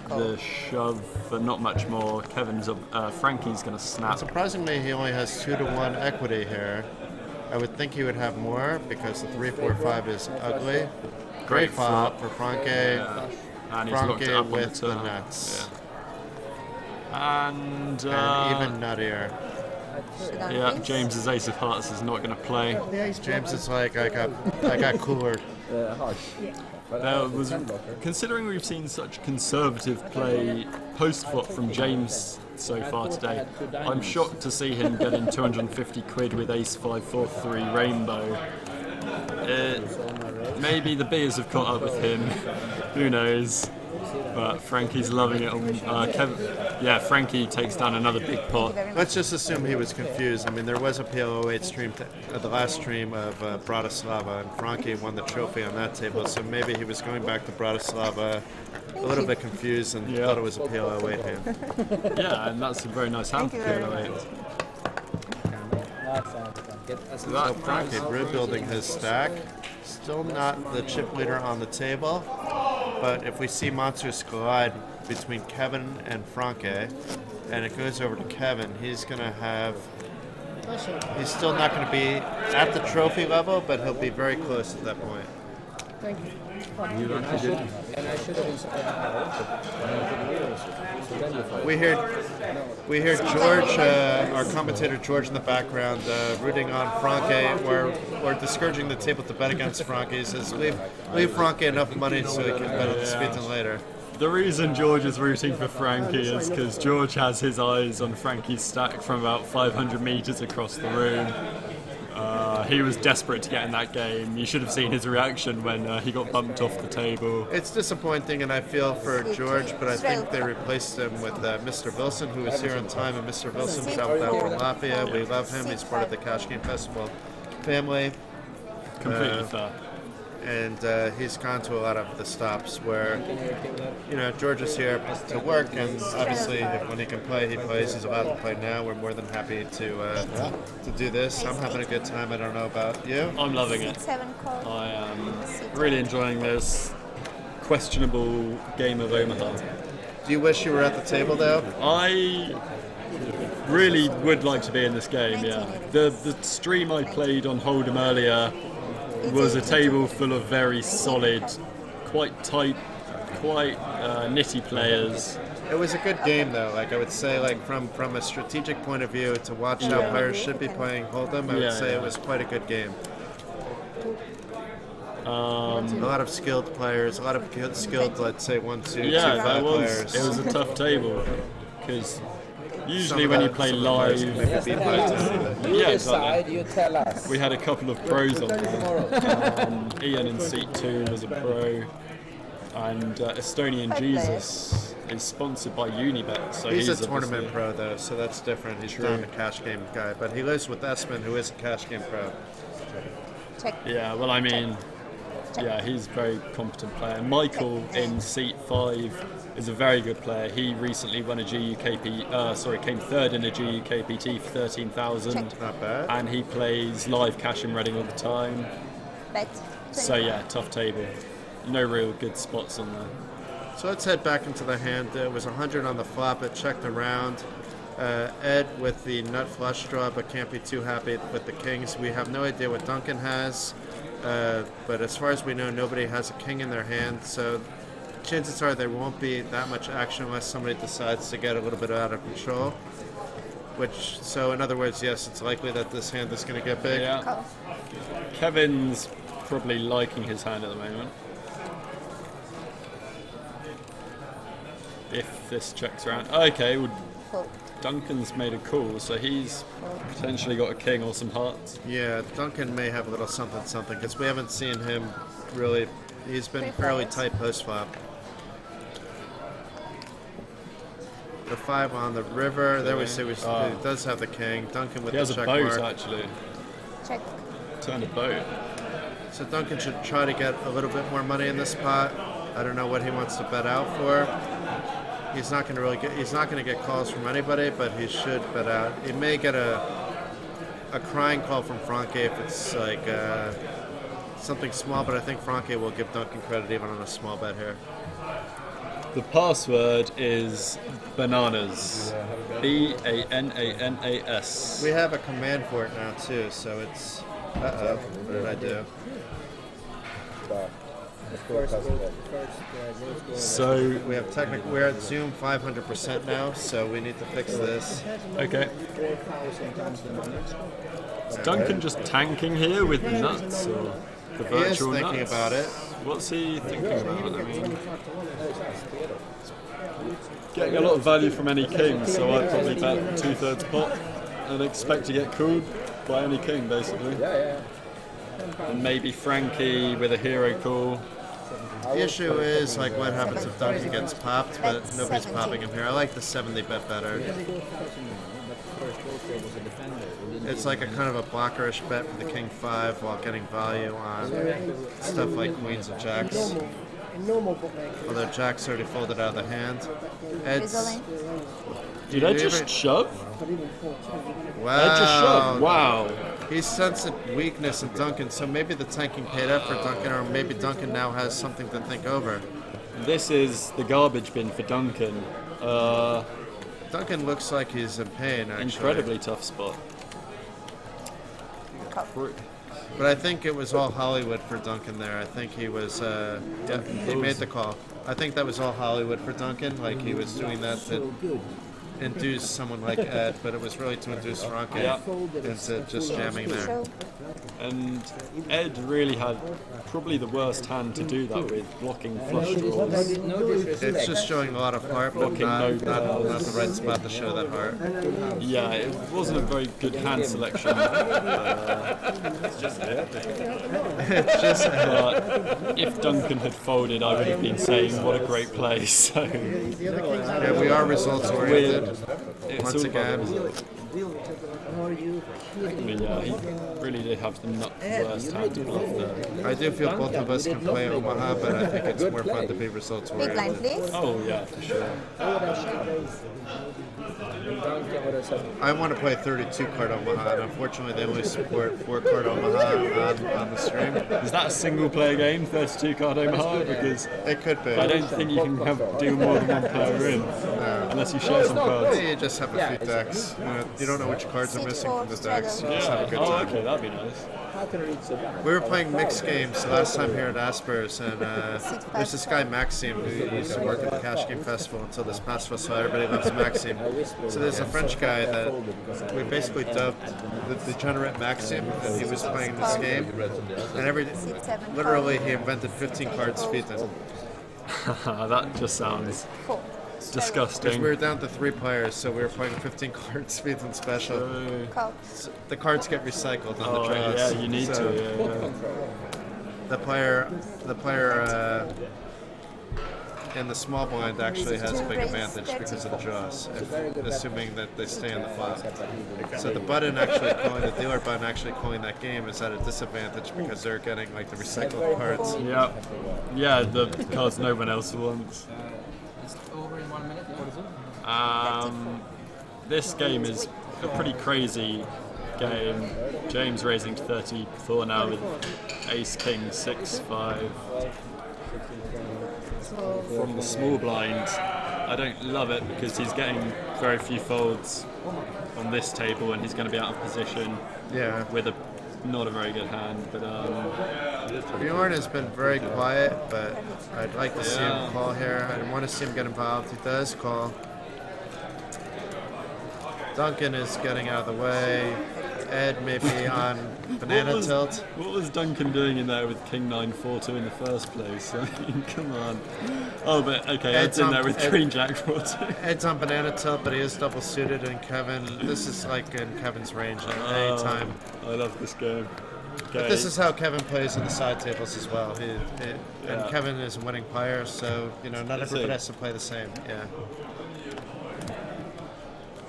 Speaker 1: the shove, but not much more. Frankie's going to snap.
Speaker 2: Surprisingly, he only has 2-1 equity here. I would think he would have more because the 3-4-5 is ugly. Great flop for Frankie.
Speaker 1: And he's locked it
Speaker 2: Frankie
Speaker 1: up on
Speaker 2: with
Speaker 1: the
Speaker 2: the
Speaker 1: turn.
Speaker 2: nuts.
Speaker 1: Yeah. And
Speaker 2: And even nuttier.
Speaker 1: yeah, James's ace of hearts is not going to play.
Speaker 2: James is like, I got cooler.
Speaker 1: Considering we've seen such conservative play post-flop from James so far today, I'm shocked to see him getting 250 quid with ace 5-4-3 rainbow. Maybe the beers have caught up with him, who knows, but Frankie's loving it on Frankie takes down another big pot.
Speaker 2: Let's just assume he was confused. I mean, there was a PL08 stream, the last stream of Bratislava, and Frankie won the trophy on that table, so maybe he was going back to Bratislava a little bit confused and thought it was a PL08 hand.
Speaker 1: Yeah, and that's a very nice hand for PL08.
Speaker 2: So Frankie rebuilding his stack. Still not the chip leader on the table, but if we see monsters collide between Kevin and Frankie, and it goes over to Kevin, he's still not going to be at the trophy level, but he'll be very close at that point.
Speaker 3: Thank you. And I should have
Speaker 2: We hear George, our commentator George in the background, rooting on Frankie. We're discouraging the table to bet against Frankie. He says, leave Frankie enough money so he can bet at the Speedton later.
Speaker 1: The reason George is rooting for Frankie is because George has his eyes on Frankie's stack from about 500 meters across the room. he was desperate to get in that game. You should have seen his reaction when he got bumped off the table.
Speaker 2: It's disappointing, and I feel for George, but I think they replaced him with Mr. Wilson, who was here on time, and Mr. Wilson traveled out from Latvia. We love him. He's part of the Cash Game Festival family.
Speaker 1: Completely fair.
Speaker 2: And he's gone to a lot of the stops where, you know, George is here to work, and obviously when he can play, he plays. He's allowed to play now. We're more than happy to do this. I'm having a good time. I don't know about you.
Speaker 1: I'm loving it. I am really enjoying this questionable game of Omaha.
Speaker 2: Do you wish you were at the table, though?
Speaker 1: I really would like to be in this game, yeah. The stream I played on Hold'em earlier was a table full of very solid, quite tight, quite nitty players.
Speaker 2: It was a good game, though. Like I would say, like from a strategic point of view, to watch how players should be playing Hold'em, I would say it was quite a good game. A lot of skilled players, a lot of good skilled, let's say 1, 2, 2, 5 players.
Speaker 1: It was a tough table because usually when you play live, yeah, exactly.
Speaker 3: You tell us.
Speaker 1: We had a couple of pros on there. Ian in seat 2 was a pro, and Estonian Jesus is sponsored by Unibet, so
Speaker 2: he's a tournament pro though, so that's different. He's
Speaker 1: True.
Speaker 2: not a cash game guy, but he lives with Espen, who is a cash game pro.
Speaker 1: Yeah, well, I mean, yeah, he's a very competent player. Michael in seat 5 is a very good player. He recently won a GUKP, came third in a GUKPT for 13,000.
Speaker 2: Not bad.
Speaker 1: And he plays live cash in Reading all the time. So yeah, tough table. No real good spots on there.
Speaker 2: So let's head back into the hand. It was 100 on the flop. It checked around. Ed with the nut flush draw, but can't be too happy with the kings. We have no idea what Duncan has, but as far as we know, nobody has a king in their hand. So chances are there won't be that much action unless somebody decides to get a little bit out of control. So in other words, yes, it's likely that this hand is going to get big.
Speaker 1: Yeah. Kevin's probably liking his hand at the moment. If this checks around. Okay, well, Duncan's made a call, so he's potentially got a king or some hearts.
Speaker 2: Yeah, Duncan may have a little something, because we haven't seen him really. He's been fairly tight post-flop. The 5 on the river. There we see he does have the king. Duncan with the check mark.
Speaker 1: He has a boat, actually.
Speaker 6: Check.
Speaker 1: Turn a boat.
Speaker 2: So Duncan should try to get a little bit more money in this pot. I don't know what he wants to bet out for. He's not going to really get. He's not going to get calls from anybody, but he should bet out. He may get a crying call from Franke if it's like something small, but I think Franke will give Duncan credit even on a small bet here.
Speaker 1: The password is bananas. BANANAS.
Speaker 2: We have a command for it now too, so it's. Uh-oh, what did I do?
Speaker 1: So
Speaker 2: We have technical. We're at Zoom 500% now, so we need to fix this.
Speaker 1: okay. Is Duncan just tanking here with nuts or the
Speaker 2: He is
Speaker 1: virtual
Speaker 2: thinking
Speaker 1: nuts?
Speaker 2: about it.
Speaker 1: What's he thinking about? I mean, getting a lot of value from any king, so I'd probably bet 2/3 pot and expect to get called by any king, basically. And maybe Frankie with a hero call.
Speaker 2: The issue is like what happens if Duncan gets popped, but nobody's popping him here. I like the 70 bet better. It's like a kind of a blockerish bet for the king 5 while getting value on stuff like queens and jacks. Although jacks already folded out of the hand.
Speaker 1: Did I just shove?
Speaker 2: Wow.
Speaker 1: I just shoved. Wow.
Speaker 2: He sensed a weakness in Duncan, so maybe the tanking paid up for Duncan, or maybe Duncan now has something to think over.
Speaker 1: This is the garbage bin for Duncan.
Speaker 2: Duncan looks like he's in pain, actually.
Speaker 1: Incredibly tough spot.
Speaker 2: But I think it was all Hollywood for Duncan there. I think he was, he made the call. I think that was all Hollywood for Duncan, like he was doing that to induce someone like Ed, but it was really to induce Franke into just jamming there.
Speaker 6: Show.
Speaker 1: And Ed really had probably the worst hand to do that with, blocking flush draws.
Speaker 2: It's just showing a lot of heart, but
Speaker 1: Blocking
Speaker 2: not
Speaker 1: no
Speaker 2: the right spot to show that heart.
Speaker 1: Yeah, it wasn't a very good hand selection.
Speaker 2: It's just
Speaker 1: But if Duncan had folded, I would have been saying what a great play. So
Speaker 2: yeah, we are results oriented
Speaker 1: it's
Speaker 2: once
Speaker 1: all about
Speaker 2: again.
Speaker 1: results. But yeah, he really did have the worst hand to bluff there.
Speaker 2: I do feel both of us can play Omaha, but I think it's more fun to be results
Speaker 6: Big blind,
Speaker 2: oriented.
Speaker 6: please.
Speaker 1: Oh yeah, for sure.
Speaker 2: I want to play 32 card Omaha, and unfortunately they only support 4 card Omaha on the stream.
Speaker 1: Is that a single player game, 32 card Omaha? Because
Speaker 2: It could be.
Speaker 1: I don't think you can do more than one player in, unless you share some cards.
Speaker 2: You just have a few decks. You don't know which cards are missing from the decks. You just have a good
Speaker 1: Oh,
Speaker 2: time.
Speaker 1: okay, that'd be nice.
Speaker 2: We were playing mixed games last time here at Aspers, and there's this guy Maxime who used to work at the Cash Game Festival until this past festival. Everybody loves Maxime. So there's a French guy that we basically dubbed the degenerate Maxime, and he was playing this game. And literally he invented 15 cards Feten.
Speaker 1: That just sounds
Speaker 6: Four.
Speaker 2: Because
Speaker 1: disgusting.
Speaker 2: we were down to 3 players, so we were playing 15 cards Feten special.
Speaker 6: Call.
Speaker 2: The cards get recycled on the
Speaker 1: Oh
Speaker 2: draws.
Speaker 1: yeah, you need
Speaker 2: So
Speaker 1: to. Yeah.
Speaker 2: The player in the small blind actually has a big advantage because of the draws, assuming that they stay on the flop. So the button actually calling, the dealer button actually calling that game is at a disadvantage because they're getting like the recycled cards.
Speaker 1: Yeah, yeah, the cards no one else wants. This game is a pretty crazy game. James raising to 34 now with Ace King 6-5 from the small blind. I don't love it because he's getting very few folds on this table and he's going to be out of position
Speaker 2: Yeah.
Speaker 1: with not a very good hand. But
Speaker 2: Bjorn has been very quiet, but I'd like to see him call here. I want to see him get involved. He does call. Duncan is getting out of the way. Ed may be on banana tilt.
Speaker 1: What was Duncan doing in there with King 9-4-2 in the first place? I mean, come on. Oh, but okay, Ed's in there with Queen Jack 4-2.
Speaker 2: Ed's on banana tilt, but he is double suited, and Kevin. This is like in Kevin's range at any time.
Speaker 1: I love this game.
Speaker 2: But this is how Kevin plays in the side tables as well. And Kevin is a winning player, so not everybody has to play the same. Yeah.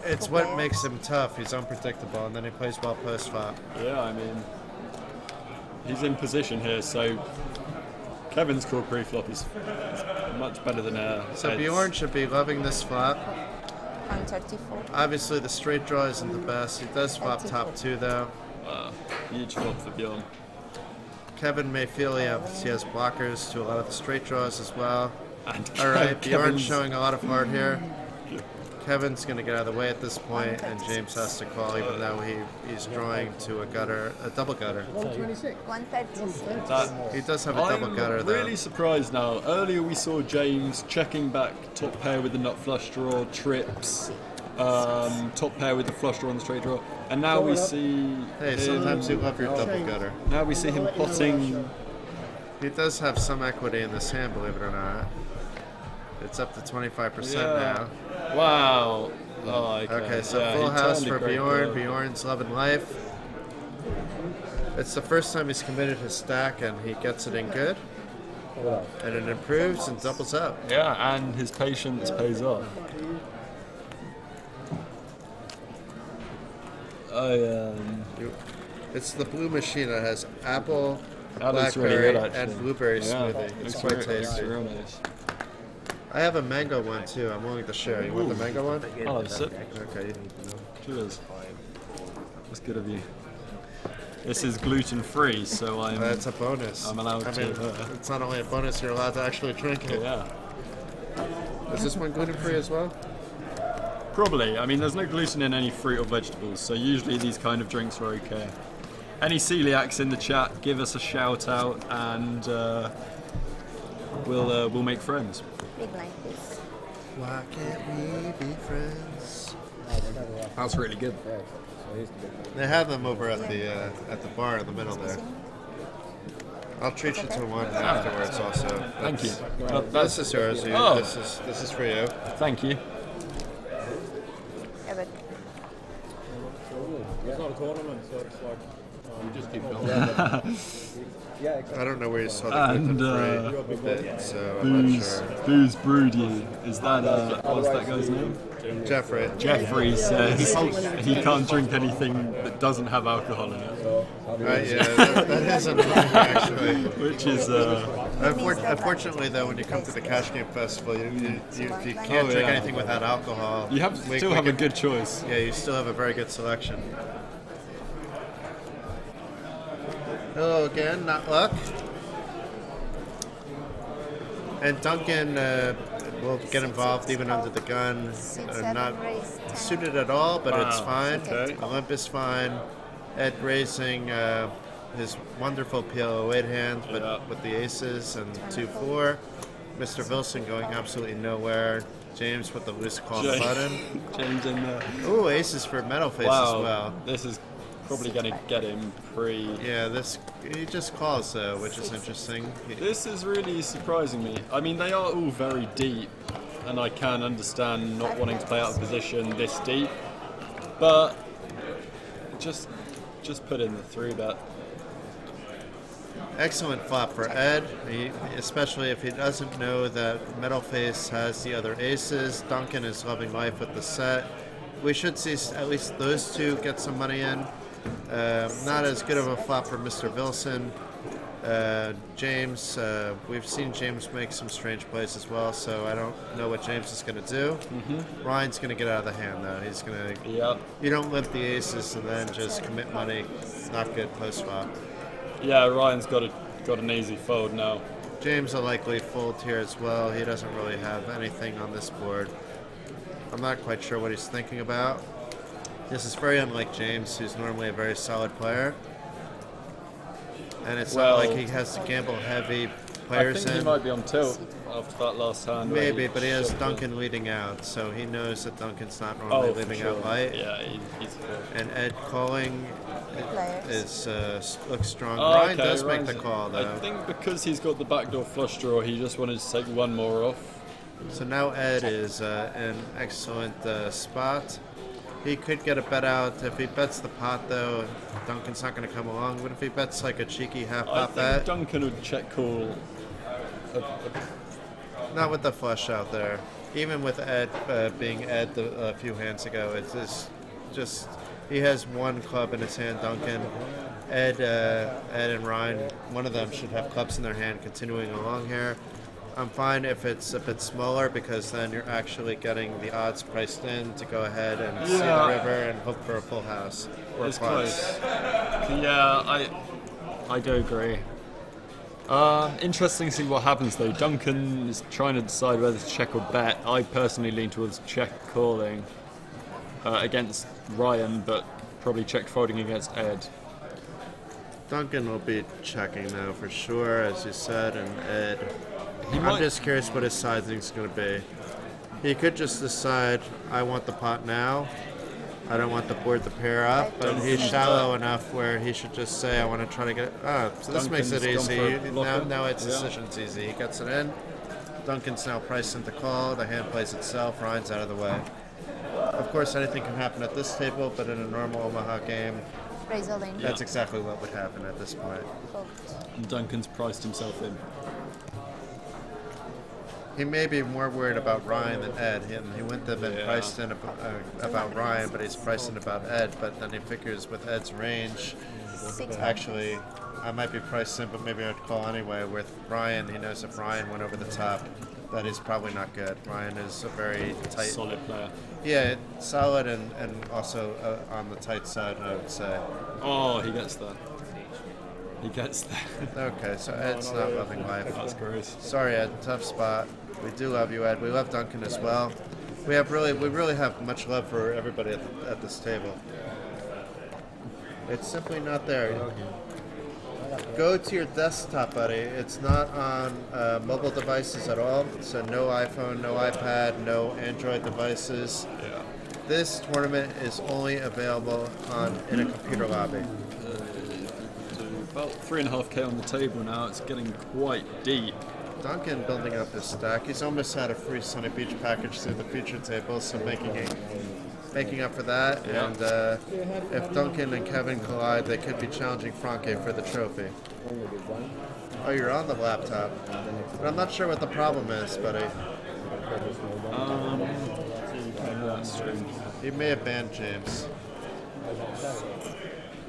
Speaker 2: It's what makes him tough. He's unpredictable, and then he plays well post flop.
Speaker 1: Yeah, I mean, he's in position here, so Kevin's call pre-flop is much better than
Speaker 2: So
Speaker 1: Ed's.
Speaker 2: Bjorn should be loving this flop.
Speaker 6: On 34.
Speaker 2: Obviously, the straight draw isn't the best. He does flop top 2, though.
Speaker 1: Huge flop for Bjorn.
Speaker 2: Kevin may feel he has blockers to a lot of the straight draws as well.
Speaker 1: And
Speaker 2: All right, Bjorn's
Speaker 1: Kevin's-
Speaker 2: showing a lot of heart here. Kevin's going to get out of the way at this point, and James has to call, even though he's drawing to a double gutter.
Speaker 6: 136.
Speaker 1: That,
Speaker 2: He does have a double gutter,
Speaker 1: I'm
Speaker 2: though.
Speaker 1: really surprised now. Earlier we saw James checking back top pair with the nut flush draw, trips, top pair with the flush draw on the straight draw, and now we see
Speaker 2: Hey,
Speaker 1: him,
Speaker 2: sometimes you love your double gutter.
Speaker 1: now we see him potting.
Speaker 2: He does have some equity in this hand, believe it or not. It's up to 25% now.
Speaker 1: Wow. Oh,
Speaker 2: Okay, so
Speaker 1: yeah,
Speaker 2: full
Speaker 1: he
Speaker 2: house
Speaker 1: turned a
Speaker 2: for
Speaker 1: great
Speaker 2: Bjorn.
Speaker 1: call.
Speaker 2: Bjorn's loving life. It's the first time he's committed his stack, and he gets it in good. And it improves and doubles up.
Speaker 1: Yeah, and his patience pays off.
Speaker 2: It's the blue machine that has apple,
Speaker 1: That looks really
Speaker 2: blackberry,
Speaker 1: good, actually.
Speaker 2: and blueberry
Speaker 1: Yeah,
Speaker 2: smoothie. It's quite
Speaker 1: looks
Speaker 2: tasty.
Speaker 1: real nice.
Speaker 2: I have a mango one too. I'm willing to share. You want the mango one?
Speaker 1: I'll have a sip.
Speaker 2: Okay.
Speaker 1: Cheers. That's good of you. This is gluten free, so
Speaker 2: That's a bonus.
Speaker 1: I'm allowed
Speaker 2: I mean,
Speaker 1: to.
Speaker 2: it's not only a bonus, you're allowed to actually drink it.
Speaker 1: Yeah.
Speaker 2: Is this one gluten free as well?
Speaker 1: Probably. I mean, there's no gluten in any fruit or vegetables, so usually these kind of drinks are okay. Any celiacs in the chat, give us a shout out, and we'll make friends.
Speaker 6: Big blind, please.
Speaker 2: Why can't we be friends?
Speaker 1: That's really good.
Speaker 2: They have them over at the bar in the middle there. I'll treat you to one afterwards also.
Speaker 1: Thank you.
Speaker 2: This is yours.
Speaker 1: Oh.
Speaker 2: This is for you.
Speaker 1: Thank you.
Speaker 6: Yeah, but
Speaker 3: It's not a tournament, so it's like you just keep going.
Speaker 2: I don't know where you saw the gluten-free bit, so I'm not sure.
Speaker 1: Booze Broody. Is that what's that guy's name?
Speaker 2: Jeffrey.
Speaker 1: Jeffrey says he can't drink anything that doesn't have alcohol in it,
Speaker 2: Right, yeah, that is annoying actually.
Speaker 1: which is
Speaker 2: Unfortunately, though, when you come to the Cash Game Festival, you can't drink anything without alcohol.
Speaker 1: you have
Speaker 2: We-
Speaker 1: still
Speaker 2: we
Speaker 1: have a
Speaker 2: can-
Speaker 1: good choice.
Speaker 2: Yeah, you still have a very good selection. Hello again, not luck. And Duncan will get involved even under the gun. Not suited at all, but it's fine.
Speaker 1: okay.
Speaker 2: Olymp is fine. Ed raising his wonderful PL08 hand, but
Speaker 1: Yeah.
Speaker 2: with the aces and 2-4. Mr. Wilson going absolutely nowhere. James with the loose call
Speaker 1: James-
Speaker 2: button.
Speaker 1: James in there.
Speaker 2: Ooh, aces for metal face
Speaker 1: Wow,
Speaker 2: as well.
Speaker 1: this is probably going to get him pre.
Speaker 2: Yeah, he just calls though, which is interesting.
Speaker 1: This is really surprising me. I mean, they are all very deep, and I can understand not wanting to play out of position this deep, but just put in the 3-bet.
Speaker 2: Excellent flop for Ed, especially if he doesn't know that Metal Face has the other aces. Duncan is loving life with the set. We should see at least those two get some money in. Not as good of a flop for Mr. Wilson. James, we've seen James make some strange plays as well, so I don't know what James is going to do. Ryan's going to get out of the hand, though. He's going to.
Speaker 1: Yep.
Speaker 2: You don't limp the aces and then just commit money. Not good post flop.
Speaker 1: Yeah, Ryan's got an easy fold now.
Speaker 2: James will likely fold here as well. He doesn't really have anything on this board. I'm not quite sure what he's thinking about. This is very unlike James, who's normally a very solid player. And it's not like he has to gamble heavy
Speaker 1: I
Speaker 2: players
Speaker 1: think he
Speaker 2: in.
Speaker 1: might be on tilt after that last hand. where
Speaker 2: Maybe, but he has
Speaker 1: shoved
Speaker 2: Duncan leading out, so he knows that Duncan's not
Speaker 1: in.
Speaker 2: normally
Speaker 1: for
Speaker 2: leaving
Speaker 1: sure.
Speaker 2: out light.
Speaker 1: Yeah, he's good.
Speaker 2: And Ed calling
Speaker 6: players.
Speaker 2: looks strong.
Speaker 1: Oh,
Speaker 2: Ryan
Speaker 1: okay,
Speaker 2: does make
Speaker 1: Ryan's-
Speaker 2: the call, though.
Speaker 1: I think because he's got the backdoor flush draw, he just wanted to take one more off.
Speaker 2: So now Ed is in excellent spot. He could get a bet out. If he bets the pot, though, Duncan's not going to come along. What if he bets like a cheeky half
Speaker 1: I
Speaker 2: pot
Speaker 1: think
Speaker 2: bet?
Speaker 1: Duncan would check call.
Speaker 2: Not with the flush out there. Even with Ed being Ed a few hands ago, it's just he has one club in his hand, Duncan. Ed and Ryan, one of them should have clubs in their hand continuing along here. I'm fine if it's a bit smaller because then you're actually getting the odds priced in to go ahead and see the
Speaker 1: Yeah.
Speaker 2: river and hope for a full house or
Speaker 1: It's
Speaker 2: clubs.
Speaker 1: close. Yeah, I do agree. Interesting to see what happens though. Duncan is trying to decide whether to check or bet. I personally lean towards check calling against Ryan, but probably check folding against Ed.
Speaker 2: Duncan will be checking now for sure, as you said, and Ed.
Speaker 1: He
Speaker 2: I'm
Speaker 1: might-
Speaker 2: just curious what his sizing's going to be. He could just decide, I want the pot now. I don't want the board to pair up, but he's shallow enough where he should just say, I want to try to get. So this makes it
Speaker 1: Duncan's
Speaker 2: easy.
Speaker 1: gone for a blocker.
Speaker 2: Now its
Speaker 1: Yeah.
Speaker 2: decision's easy. He gets it in. Duncan's now priced into call. The hand plays itself. Ryan's out of the way. Of course, anything can happen at this table, but in a normal Omaha game,
Speaker 6: Raise a lane.
Speaker 2: that's exactly what would happen at this point.
Speaker 6: Fold.
Speaker 1: And Duncan's priced himself in.
Speaker 2: He may be more worried about Ryan than Ed. He wouldn't have been
Speaker 1: Yeah.
Speaker 2: priced in about Ryan, but he's priced in about Ed. But then he figures with Ed's range,
Speaker 6: 600.
Speaker 2: actually, I might be priced in, but maybe I'd call anyway. With Ryan, he knows if Ryan went over the top, that is probably not good. Ryan is a very tight,
Speaker 1: Solid player.
Speaker 2: yeah, solid and also on the tight side, I would say.
Speaker 1: Oh, he gets there. He gets there.
Speaker 2: Okay, so Ed's not loving life.
Speaker 1: That's gross.
Speaker 2: Sorry, Ed. Tough spot. We do love you, Ed. We love Duncan as well. We really have much love for everybody at this table. It's simply not there. go to your desktop, buddy. It's not on mobile devices at all. So no iPhone, no iPad, no Android devices.
Speaker 1: Yeah.
Speaker 2: This tournament is only available in a computer lobby.
Speaker 1: About 3.5k on the table now. It's getting quite deep.
Speaker 2: Duncan building up his stack. He's almost had a free Sunny Beach package through the feature table, so making up for that.
Speaker 1: Yeah.
Speaker 2: And if Duncan and Kevin collide, they could be challenging Franke for the trophy. Oh, you're on the laptop. But I'm not sure what the problem is, buddy.
Speaker 1: That's true.
Speaker 2: He may have banned James.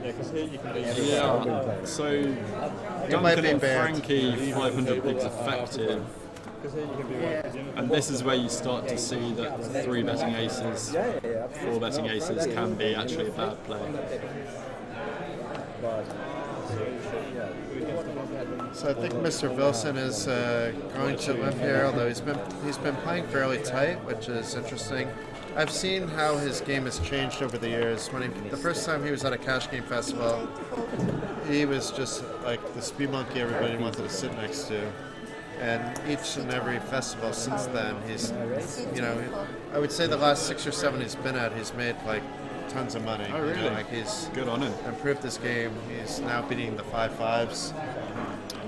Speaker 1: Yeah, so
Speaker 2: might
Speaker 1: Duncan
Speaker 2: be
Speaker 1: and
Speaker 2: banned.
Speaker 1: Frankie 500 pigs effective, and this is where you start to see that 3 betting aces, 4 betting aces can be actually a bad play.
Speaker 2: So I think Mr. Wilson is going to limp here, although he's been playing fairly tight, which is interesting. I've seen how his game has changed over the years. The first time he was at a cash game festival, he was just like the speed monkey everybody wanted to sit next to. And each and every festival since then, he's, I would say the last 6 or 7 he's been at, he's made like tons of money.
Speaker 1: Oh, really?
Speaker 2: He's
Speaker 1: Good on him.
Speaker 2: improved his game. He's now beating the 5-5s.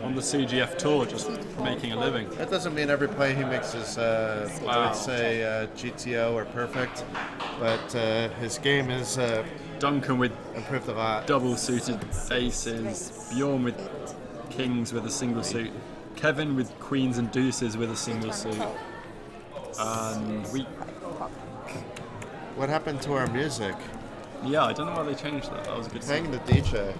Speaker 1: On the CGF tour, just making a living.
Speaker 2: That doesn't mean every play he makes is, I would say, GTO or perfect, but his game is
Speaker 1: Duncan with
Speaker 2: improved a lot.
Speaker 1: double suited aces, Bjorn with kings with a single suit, Kevin with queens and deuces with a single suit, and
Speaker 2: What happened to our music?
Speaker 1: yeah, I don't know why they changed that. That was a good
Speaker 2: Hang
Speaker 1: song.
Speaker 2: the DJ.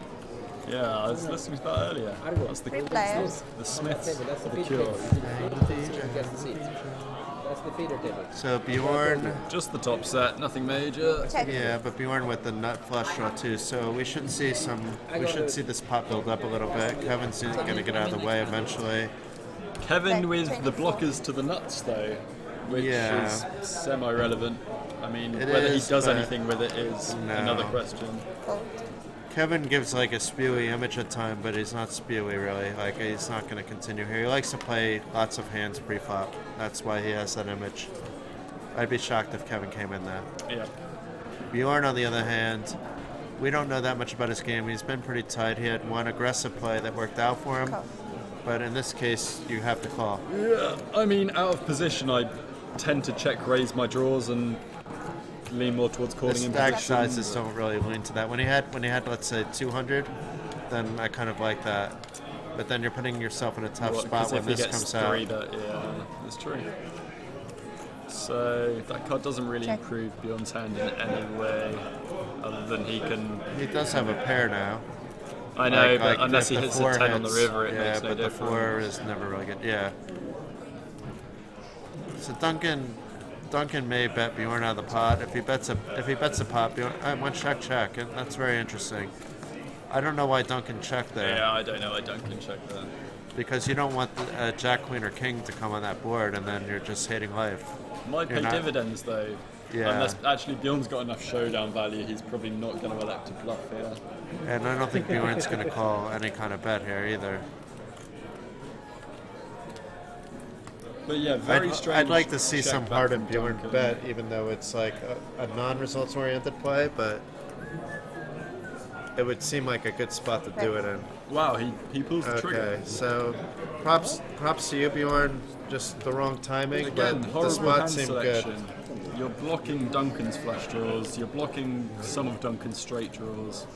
Speaker 1: Yeah, I was listening to that earlier. That's the
Speaker 6: 3 players.
Speaker 1: Smiths,
Speaker 3: That's the
Speaker 1: the
Speaker 3: feeder
Speaker 1: Cure.
Speaker 3: table. Gets the seat. That's the feeder table.
Speaker 2: So Bjorn,
Speaker 1: Just the top set, nothing major.
Speaker 6: Check.
Speaker 2: yeah, but Bjorn with the nut flush draw too. So we should see this pot build up a little bit. Kevin's going to get out of the way eventually.
Speaker 1: Kevin with the blockers to the nuts though, which
Speaker 2: Yeah.
Speaker 1: is semi-relevant. I mean,
Speaker 2: It
Speaker 1: whether
Speaker 2: is,
Speaker 1: he does
Speaker 2: but
Speaker 1: anything with it is
Speaker 2: no.
Speaker 1: another question.
Speaker 6: Fold.
Speaker 2: Kevin gives like a spewy image at time, but he's not spewy really. Like he's not going to continue here. He likes to play lots of hands pre-flop. That's why he has that image. I'd be shocked if Kevin came in there.
Speaker 1: Yeah.
Speaker 2: Bjorn, on the other hand, we don't know that much about his game. He's been pretty tight. He had one aggressive play that worked out for him,
Speaker 6: Call.
Speaker 2: but in this case, you have to call.
Speaker 1: Yeah. I mean, out of position, I tend to check raise my draws and lean more towards
Speaker 2: The
Speaker 1: calling in
Speaker 2: stack
Speaker 1: position.
Speaker 2: sizes don't really lean to that. When he had let's say 200, then I kind of like that. But then you're putting yourself in a tough spot
Speaker 1: Because
Speaker 2: when
Speaker 1: if he
Speaker 2: this
Speaker 1: gets
Speaker 2: comes out.
Speaker 1: 3 bet, yeah, that's true. So that card doesn't really
Speaker 6: Check.
Speaker 1: improve Bjorn's hand in any way, other than he can.
Speaker 2: He does have a pair now.
Speaker 1: I know, but
Speaker 2: Like,
Speaker 1: unless he
Speaker 2: if the
Speaker 1: hits a
Speaker 2: 4
Speaker 1: 10 on the
Speaker 2: hits,
Speaker 1: river, it
Speaker 2: yeah,
Speaker 1: makes no
Speaker 2: but the
Speaker 1: difference.
Speaker 2: 4 is never really good. Yeah. So Duncan may bet Bjorn out of the pot. If he bets a pot, Bjorn one check, and that's very interesting. I don't know why Duncan checked there.
Speaker 1: Yeah, I don't know. I Duncan check that.
Speaker 2: Because you don't want Jack, Queen, or King to come on that board, and then you're just hating life.
Speaker 1: Might pay
Speaker 2: You're not-
Speaker 1: dividends though.
Speaker 2: Yeah.
Speaker 1: Unless actually Bjorn's got enough showdown value, he's probably not going to elect to bluff here.
Speaker 2: And I don't think Bjorn's going to call any kind of bet here either.
Speaker 1: But yeah, very strange.
Speaker 2: I'd like to see
Speaker 1: check
Speaker 2: some
Speaker 1: back
Speaker 2: part
Speaker 1: from
Speaker 2: of Bjorn
Speaker 1: Duncan.
Speaker 2: bet, even though it's like a non-results oriented play, but it would seem like a good spot to do it in.
Speaker 1: Wow, he pulls the trigger.
Speaker 2: Okay, so props to you, Bjorn. Just the wrong timing,
Speaker 1: Again,
Speaker 2: but the
Speaker 1: horrible
Speaker 2: spot
Speaker 1: hand
Speaker 2: seemed
Speaker 1: selection.
Speaker 2: good.
Speaker 1: You're blocking Duncan's flush draws. You're blocking some of Duncan's straight draws.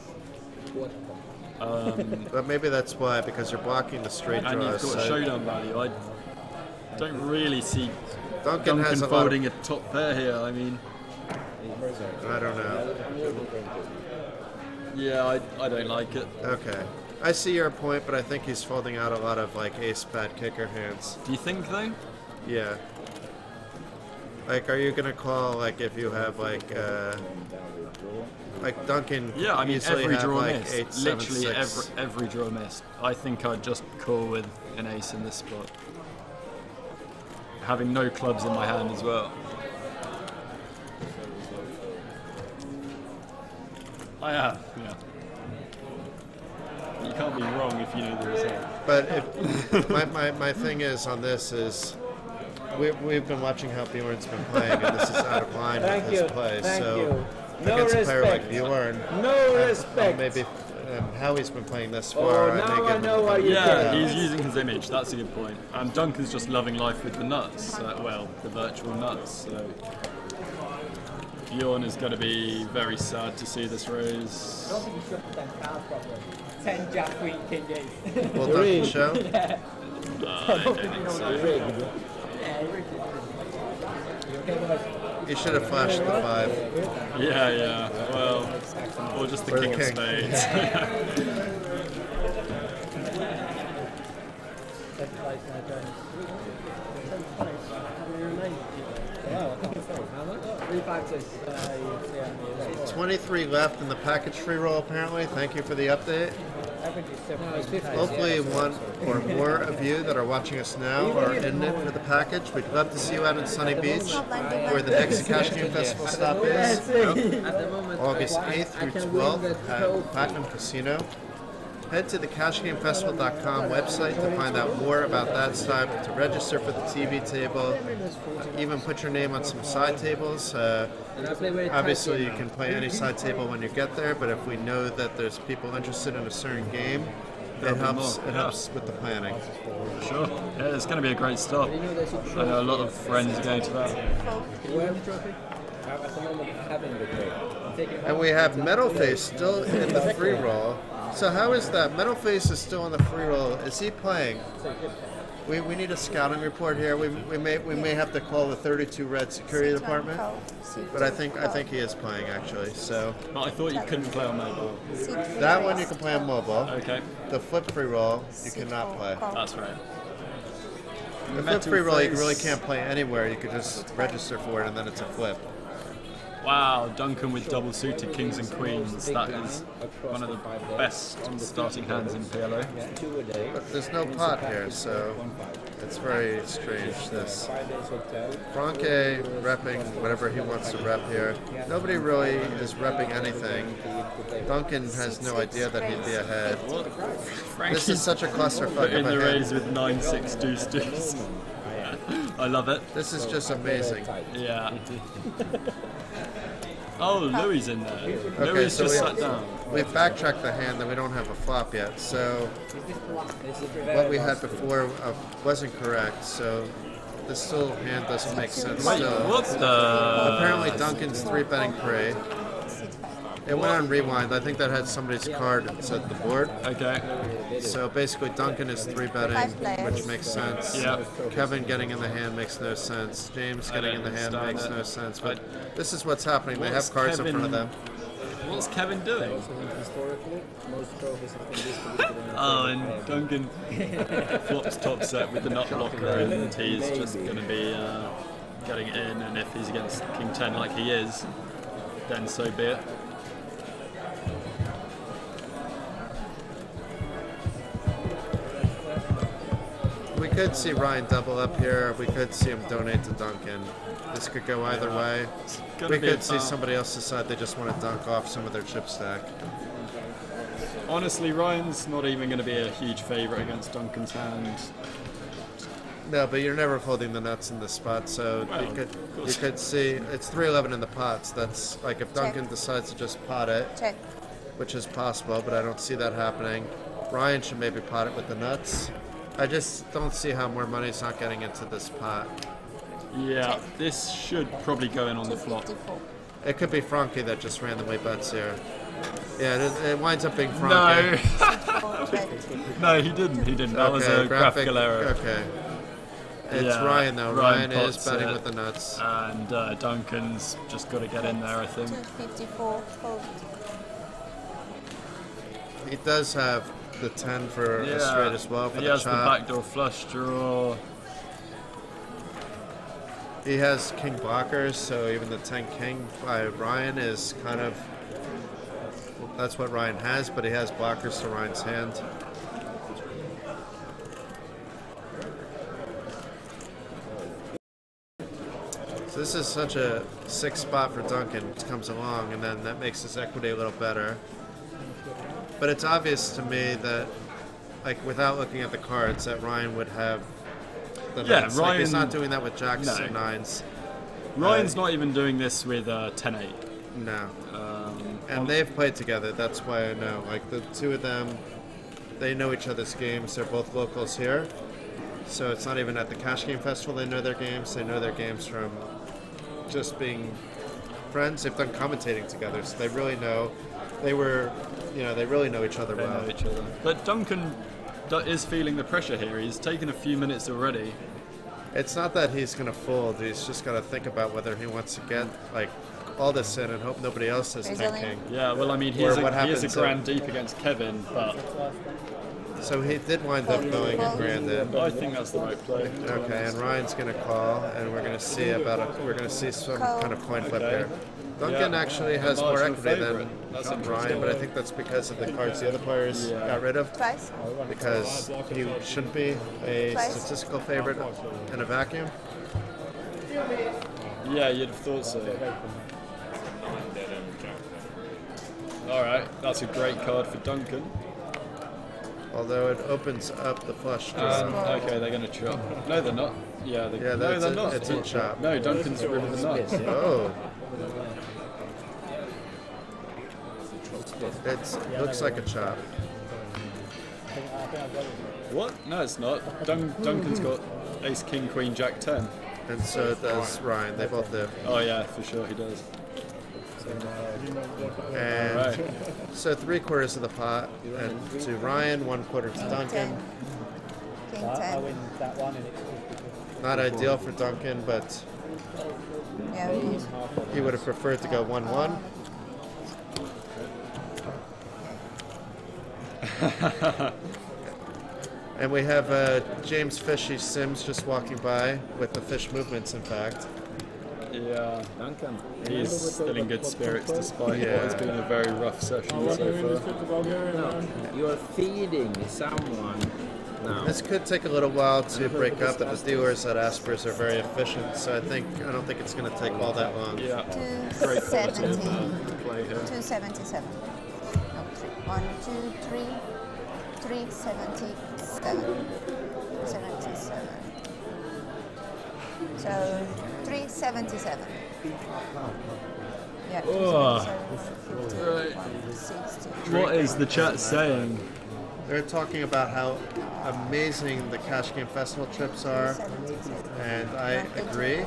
Speaker 2: But maybe that's why, because you're blocking the straight
Speaker 1: And you've
Speaker 2: draws.
Speaker 1: got
Speaker 2: so
Speaker 1: showdown value. I don't really see
Speaker 2: Duncan has
Speaker 1: Duncan
Speaker 2: a lot
Speaker 1: folding a top pair here. I mean,
Speaker 2: I don't know.
Speaker 1: yeah, I don't like it.
Speaker 2: Okay. I see your point, but I think he's folding out a lot of like ace bad kicker hands.
Speaker 1: Do you think though?
Speaker 2: Yeah. Like, are you gonna call like if you have like Duncan?
Speaker 1: Yeah, I mean
Speaker 2: easily
Speaker 1: every
Speaker 2: have,
Speaker 1: draw
Speaker 2: like
Speaker 1: missed.
Speaker 2: 8, 7,
Speaker 1: Literally
Speaker 2: 6.
Speaker 1: every draw missed. I think I'd just call with an ace in this spot. Having no clubs in my hand as well. I have, yeah. You can't be wrong if you know the result.
Speaker 2: But if, my thing is on this is we've been watching how Bjorn's been playing, and this is out of line with his play. So against a player like Bjorn, maybe how he's been playing this far.
Speaker 1: Yeah, he's using his image. That's a good point. And Duncan's just loving life with the nuts. Well, the virtual nuts. So Bjorn is going to be very sad to see this raise.
Speaker 3: 10 Jack Queen King Ace.
Speaker 2: Will Duncan show?
Speaker 1: I don't think so.
Speaker 2: He should have flashed the 5.
Speaker 1: Yeah. Well, or just the king of spades.
Speaker 3: How
Speaker 2: 23 left in the package free roll apparently. Thank you for the update. Hopefully one or more of you that are watching us now are in it for the package. We'd love to see you out in Sunny Beach, where the next Cash Game Festival stop is. August 8th through 12th at Platinum Casino. Head to the CashGameFestival.com website to find out more about that stop, to register for the TV table, even put your name on some side tables. Obviously, you can play any side table when you get there, but if we know that there's people interested in a certain game, it helps with the planning.
Speaker 1: Sure. Yeah, it's going to be a great stop. I know a lot of friends are going to that.
Speaker 2: And we have Metalface still in the free roll. So how is that? Metalface is still in the free roll. Is he playing? We need a scouting report here. We may have to call the 32 Red Security Department. But I think he is playing actually. So.
Speaker 1: But I thought you couldn't play on mobile.
Speaker 2: That one you can play on mobile.
Speaker 1: Okay.
Speaker 2: The flip free roll you cannot play.
Speaker 1: That's right.
Speaker 2: The flip free roll you really can't play anywhere. You could just register for it and then it's a flip.
Speaker 1: Wow, Duncan with double suited kings and queens. That is one of the best starting hands in PLO.
Speaker 2: But there's no pot here, so it's very strange. This Franke repping whatever he wants to rep here. Nobody really is repping anything. Duncan has no idea that he'd be ahead. This is such a clusterfuck
Speaker 1: in
Speaker 2: of a
Speaker 1: the
Speaker 2: hand.
Speaker 1: raise with 9-6 deuce deuce. I love it.
Speaker 2: This is just amazing.
Speaker 1: Yeah. Oh, Louis in there.
Speaker 2: Okay,
Speaker 1: Louis
Speaker 2: so
Speaker 1: just sat down.
Speaker 2: we've backtracked the hand that we don't have a flop yet. So what we had before wasn't correct. So this still hand doesn't make sense.
Speaker 1: Wait,
Speaker 2: Still.
Speaker 1: what the?
Speaker 2: Apparently Duncan's 3-betting pre. It went on rewind. I think that had somebody's card that said the board.
Speaker 1: Okay.
Speaker 2: So basically Duncan is 3-betting, which makes sense.
Speaker 1: Yeah.
Speaker 2: Kevin getting in the hand makes no sense. James getting in the hand makes no sense. But this is what's happening. They have cards in front of them.
Speaker 1: What's Kevin doing? Oh, and Duncan flops top set with the nut blocker, and he's just going to be getting it in. And if he's against King 10 like he is, then so be it.
Speaker 2: We could see Ryan double up here. We could see him donate to Duncan. This could go either way. We could see somebody else decide they just want to dunk off some of their chip stack.
Speaker 1: Honestly, Ryan's not even going to be a huge favourite against Duncan's hand.
Speaker 2: No, but you're never folding the nuts in this spot, so
Speaker 1: Well,
Speaker 2: you could see it's 3-11 in the pots. That's like if Duncan decides to just pot it,
Speaker 6: Check.
Speaker 2: which is possible, but I don't see that happening. Ryan should maybe pot it with the nuts. I just don't see how more money's not getting into this pot.
Speaker 1: Yeah, this should probably go in on the flop.
Speaker 6: 254.
Speaker 2: It could be Franke that just randomly bets here. Yeah, it winds up being Franke.
Speaker 1: No,
Speaker 6: Check.
Speaker 1: no, he didn't. He didn't. That was a graphical error.
Speaker 2: Okay. It's
Speaker 1: Yeah,
Speaker 2: Ryan though.
Speaker 1: Ryan
Speaker 2: Ryan is
Speaker 1: pots
Speaker 2: betting
Speaker 1: it.
Speaker 2: with the nuts.
Speaker 1: And Duncan's just got to get in there, I think.
Speaker 6: 254. Fold.
Speaker 2: He does have the 10 for a straight as well for
Speaker 1: he
Speaker 2: the
Speaker 1: has
Speaker 2: chop.
Speaker 1: the backdoor flush draw.
Speaker 2: He has king blockers, so even the 10 king by Ryan is kind of, that's what Ryan has, but he has blockers to Ryan's hand. So this is such a sick spot for Duncan. It comes along, and then that makes his equity a little better. But it's obvious to me that, like, without looking at the cards, that Ryan would have the nuts. Like, he's not doing that with jacks and nines.
Speaker 1: Ryan's not even doing this with 10-8.
Speaker 2: No. And they've played together. That's why I know. Like, the two of them, they know each other's games. They're both locals here. So it's not even at the Cash Game Festival they know their games. They know their games from just being friends. They've done commentating together, so they really know. They really know each other well.
Speaker 1: Know each other. But Duncan is feeling the pressure here. He's taken a few minutes already.
Speaker 2: It's not that he's going to fold. He's just got to think about whether he wants to get like all this in and hope nobody else is thinking.
Speaker 1: Yeah, well, I mean, he is a grand deep against Kevin, but...
Speaker 2: So he did wind up going a grand in.
Speaker 1: I think that's the right play.
Speaker 2: Okay, and Ryan's going to call, and we're going to see some kind of coin flip here. Duncan actually has more equity than Ryan, but I think that's because of the cards the other players got rid of.
Speaker 6: Twice.
Speaker 2: Because he shouldn't be a statistical favorite in a vacuum.
Speaker 1: Yeah, you'd have thought so. Alright, that's a great card for Duncan.
Speaker 2: Although it opens up the flush.
Speaker 1: Okay, they're going to chop. No, they're not. Yeah, they're not.
Speaker 2: It's a chop.
Speaker 1: No, Duncan's ripping the nuts.
Speaker 2: Oh. It looks like a chop.
Speaker 1: What? No, it's not. Duncan's got Ace, King, Queen, Jack, 10.
Speaker 2: And so does Ryan. They both do.
Speaker 1: Oh yeah, for sure he does.
Speaker 2: And so 3/4 of the pot and to Ryan, 1/4 to Duncan.
Speaker 6: King 10.
Speaker 2: Not ideal for Duncan, but
Speaker 6: Yeah, it is.
Speaker 2: he would have preferred to go 1-1. And we have James Fishy Sims just walking by with the fish movements, in fact.
Speaker 1: Yeah, he's still in good spirits despite what has been a very rough session so far.
Speaker 3: No, you're feeding someone now.
Speaker 2: This could take a little while to break up, but the dealers at Aspers are very efficient, so I don't think it's going to take all that long.
Speaker 1: Yeah,
Speaker 6: 270.
Speaker 1: play here.
Speaker 6: 277. No, 1, 2, 3. 377. 77. So 377. Yeah. 377.
Speaker 1: Right.
Speaker 6: 160.
Speaker 1: What is the chat saying?
Speaker 2: They're talking about how amazing the Cash Game Festival trips are, and I agree.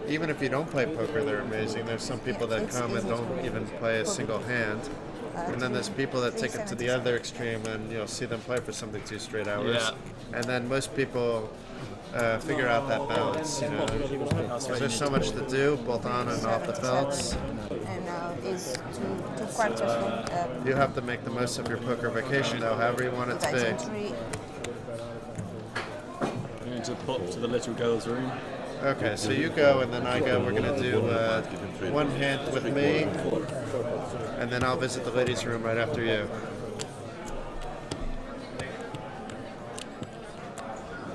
Speaker 2: Even if you don't play poker, they're amazing. There's some people that come and don't even play a single hand. And then there's people that take it to the other extreme and see them play for something 2 straight hours.
Speaker 1: Yeah.
Speaker 2: And then most people figure out that balance. There's so much to do, both on and off the felts.
Speaker 6: And now is 2 quarters from
Speaker 2: You have to make the most of your poker vacation, though, however you want it to be.
Speaker 6: 3.
Speaker 1: I'm going to pop to the little girl's room.
Speaker 2: Okay, so you go and then I go. We're going to do one hand with me, and then I'll visit the ladies' room right after you.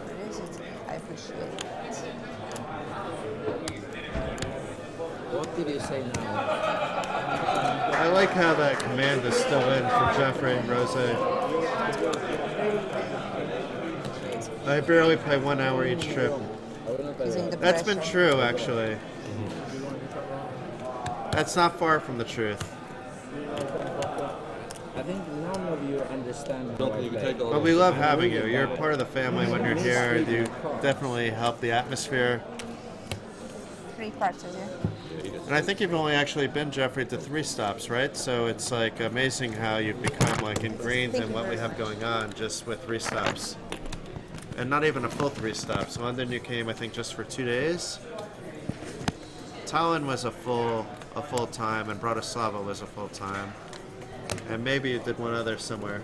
Speaker 6: Where is it? I appreciate it.
Speaker 3: What did you say now?
Speaker 2: I like how that command is still in for Jeffrey and Rose. I barely play 1 hour each trip.
Speaker 6: Using the
Speaker 2: That's been
Speaker 6: pressure.
Speaker 2: true, actually. That's not far from the truth.
Speaker 3: I think none of you understand how I play.
Speaker 2: But we love having you. You're part of the family when you're here. You definitely help the atmosphere.
Speaker 6: 3 quarters, yeah.
Speaker 2: And I think you've only actually been, Jeffrey, to 3 stops, right? So it's like amazing how you've become like ingrained in what we have going on just with 3 stops. And not even a full 3 stops. London, you came, I think, just for 2 days. Tallinn was a full time, and Bratislava was a full time. And maybe you did one other somewhere.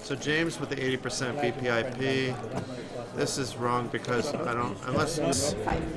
Speaker 2: So James with the 80% BPIP. This is wrong because I don't, unless